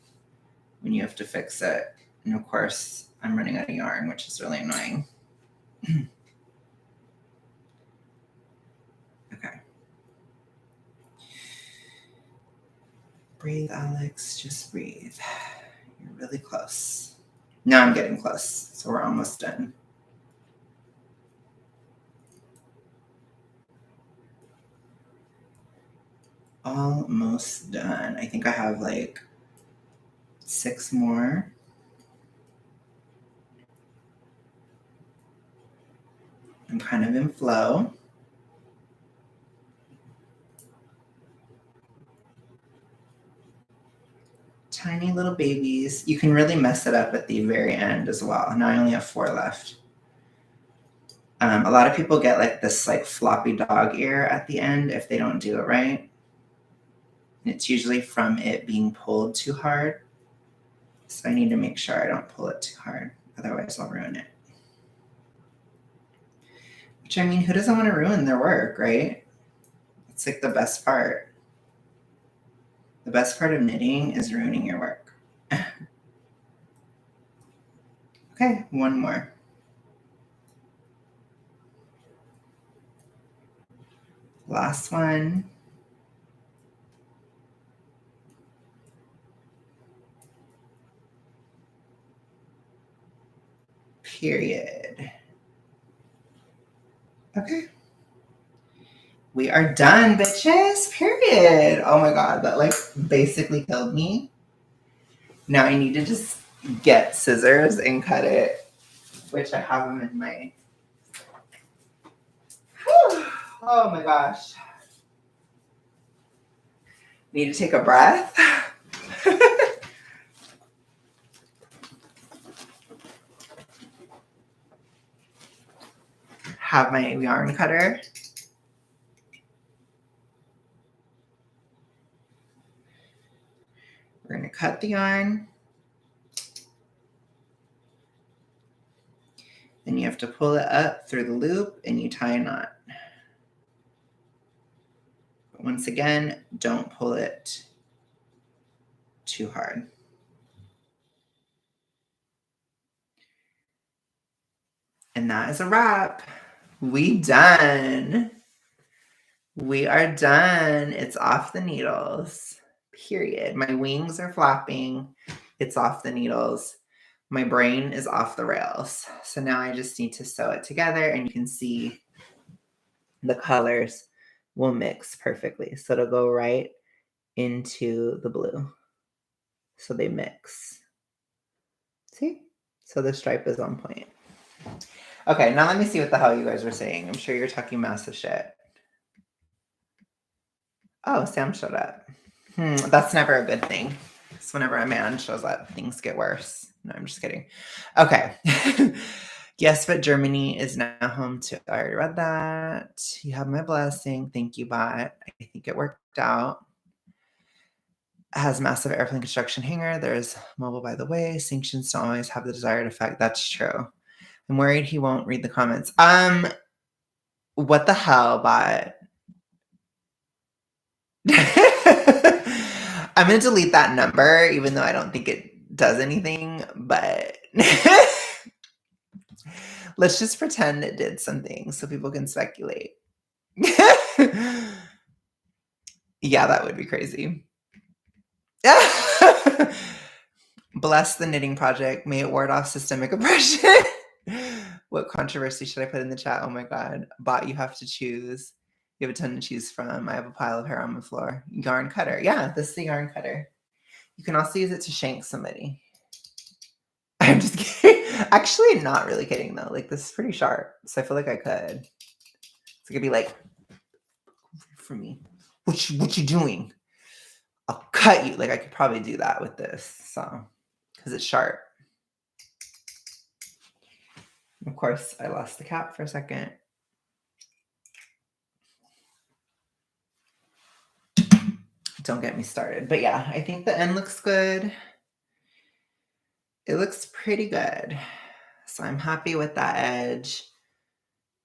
Speaker 1: when you have to fix it. And of course, I'm running out of yarn, which is really annoying. Okay. Breathe, Alex. Just breathe. You're really close. Now I'm getting close, so we're almost done. Almost done. I think I have like 6 more. I'm kind of in flow. Tiny little babies. You can really mess it up at the very end as well. Now I only have 4 left. A lot of people get like this like floppy dog ear at the end if they don't do it right. And it's usually from it being pulled too hard. So I need to make sure I don't pull it too hard. Otherwise I'll ruin it. Which, I mean, who doesn't want to ruin their work, right? It's like the best part. The best part of knitting is ruining your work. Okay, 1 more. Last one. Period. Okay. We are done, bitches. Period. Oh my God, that like basically killed me. Now I need to just get scissors and cut it, which I have them in my. Whew. Oh my gosh. Need to take a breath. Have my yarn cutter. We're going to cut the yarn. Then you have to pull it up through the loop and you tie a knot. But once again, don't pull it too hard. And that is a wrap. We done. We are done. It's off the needles. Period. My wings are flapping. It's off the needles. My brain is off the rails. So now I just need to sew it together and you can see the colors will mix perfectly. So it'll go right into the blue. So they mix. See? So the stripe is on point. Okay, now let me see what the hell you guys were saying. I'm sure you're talking massive shit. Oh, Sam showed up. That's never a good thing. Because whenever a man shows up, things get worse. No, I'm just kidding. Okay. Yes, but Germany is now home to. I already read that. You have my blessing. Thank you, bot. I think it worked out. Has massive airplane construction hangar. There's mobile, by the way. Sanctions don't always have the desired effect. That's true. I'm worried he won't read the comments. What the hell, bot? I'm going to delete that number, even though I don't think it does anything, but let's just pretend it did something so people can speculate. Yeah, that would be crazy. Bless the knitting project. May it ward off systemic oppression. What controversy should I put in the chat? Oh my God. Bot, you have to choose. You have a ton to choose from. I have a pile of hair on the floor. Yarn cutter. Yeah, this is the yarn cutter. You can also use it to shank somebody. I'm just kidding. Actually, not really kidding though. Like this is pretty sharp. So I feel like I could. It's gonna be like, for me. What you doing? I'll cut you. Like I could probably do that with this. So, because it's sharp. Of course, I lost the cap for a second. Don't get me started. But yeah, I think the end looks good. It looks pretty good. So I'm happy with that edge.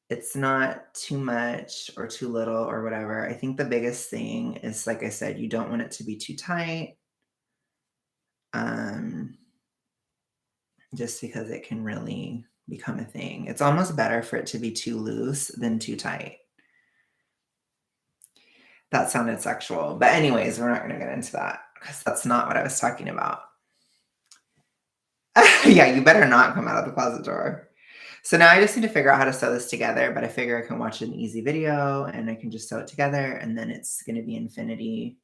Speaker 1: It's not too much or too little or whatever. I think the biggest thing is, like I said, you don't want it to be too tight. Um, just because it can really become a thing. It's almost better for it to be too loose than too tight. That sounded sexual. But anyways, we're not going to get into that because that's not what I was talking about. Yeah, you better not come out of the closet door. So now I just need to figure out how to sew this together, but I figure I can watch an easy video and I can just sew it together and then it's going to be infinity.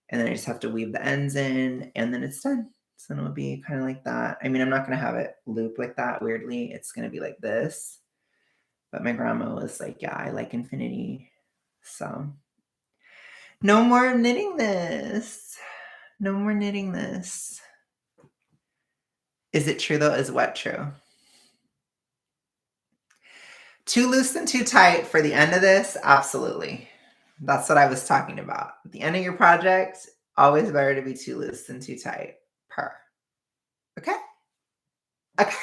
Speaker 1: And then I just have to weave the ends in and then it's done. So then it'll be kind of like that. I mean, I'm not going to have it loop like that weirdly. It's going to be like this. But my grandma was like, yeah, I like infinity. So no more knitting this. No more knitting this. Is it true though? Is what true? Too loose and too tight for the end of this? Absolutely. That's what I was talking about. At the end of your project, always better to be too loose than too tight. Per. Okay? Okay.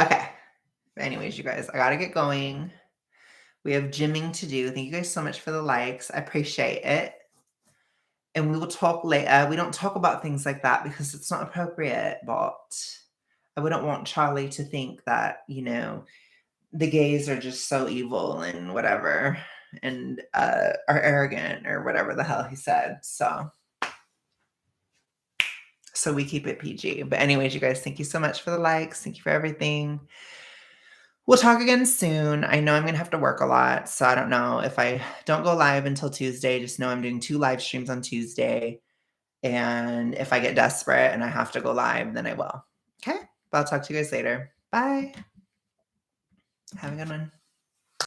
Speaker 1: Okay. Anyways, you guys, I gotta get going. We have gymming to do. Thank you guys so much for the likes. I appreciate it. And we will talk later. We don't talk about things like that because it's not appropriate, but I wouldn't want Charlie to think that, the gays are just so evil and whatever and are arrogant or whatever the hell he said. So we keep it PG. But anyways, you guys, thank you so much for the likes. Thank you for everything. We'll talk again soon. I know I'm going to have to work a lot. So I don't know if I don't go live until Tuesday. Just know I'm doing 2 live streams on Tuesday. And if I get desperate and I have to go live, then I will. Okay? But I'll talk to you guys later. Bye. Have a good one.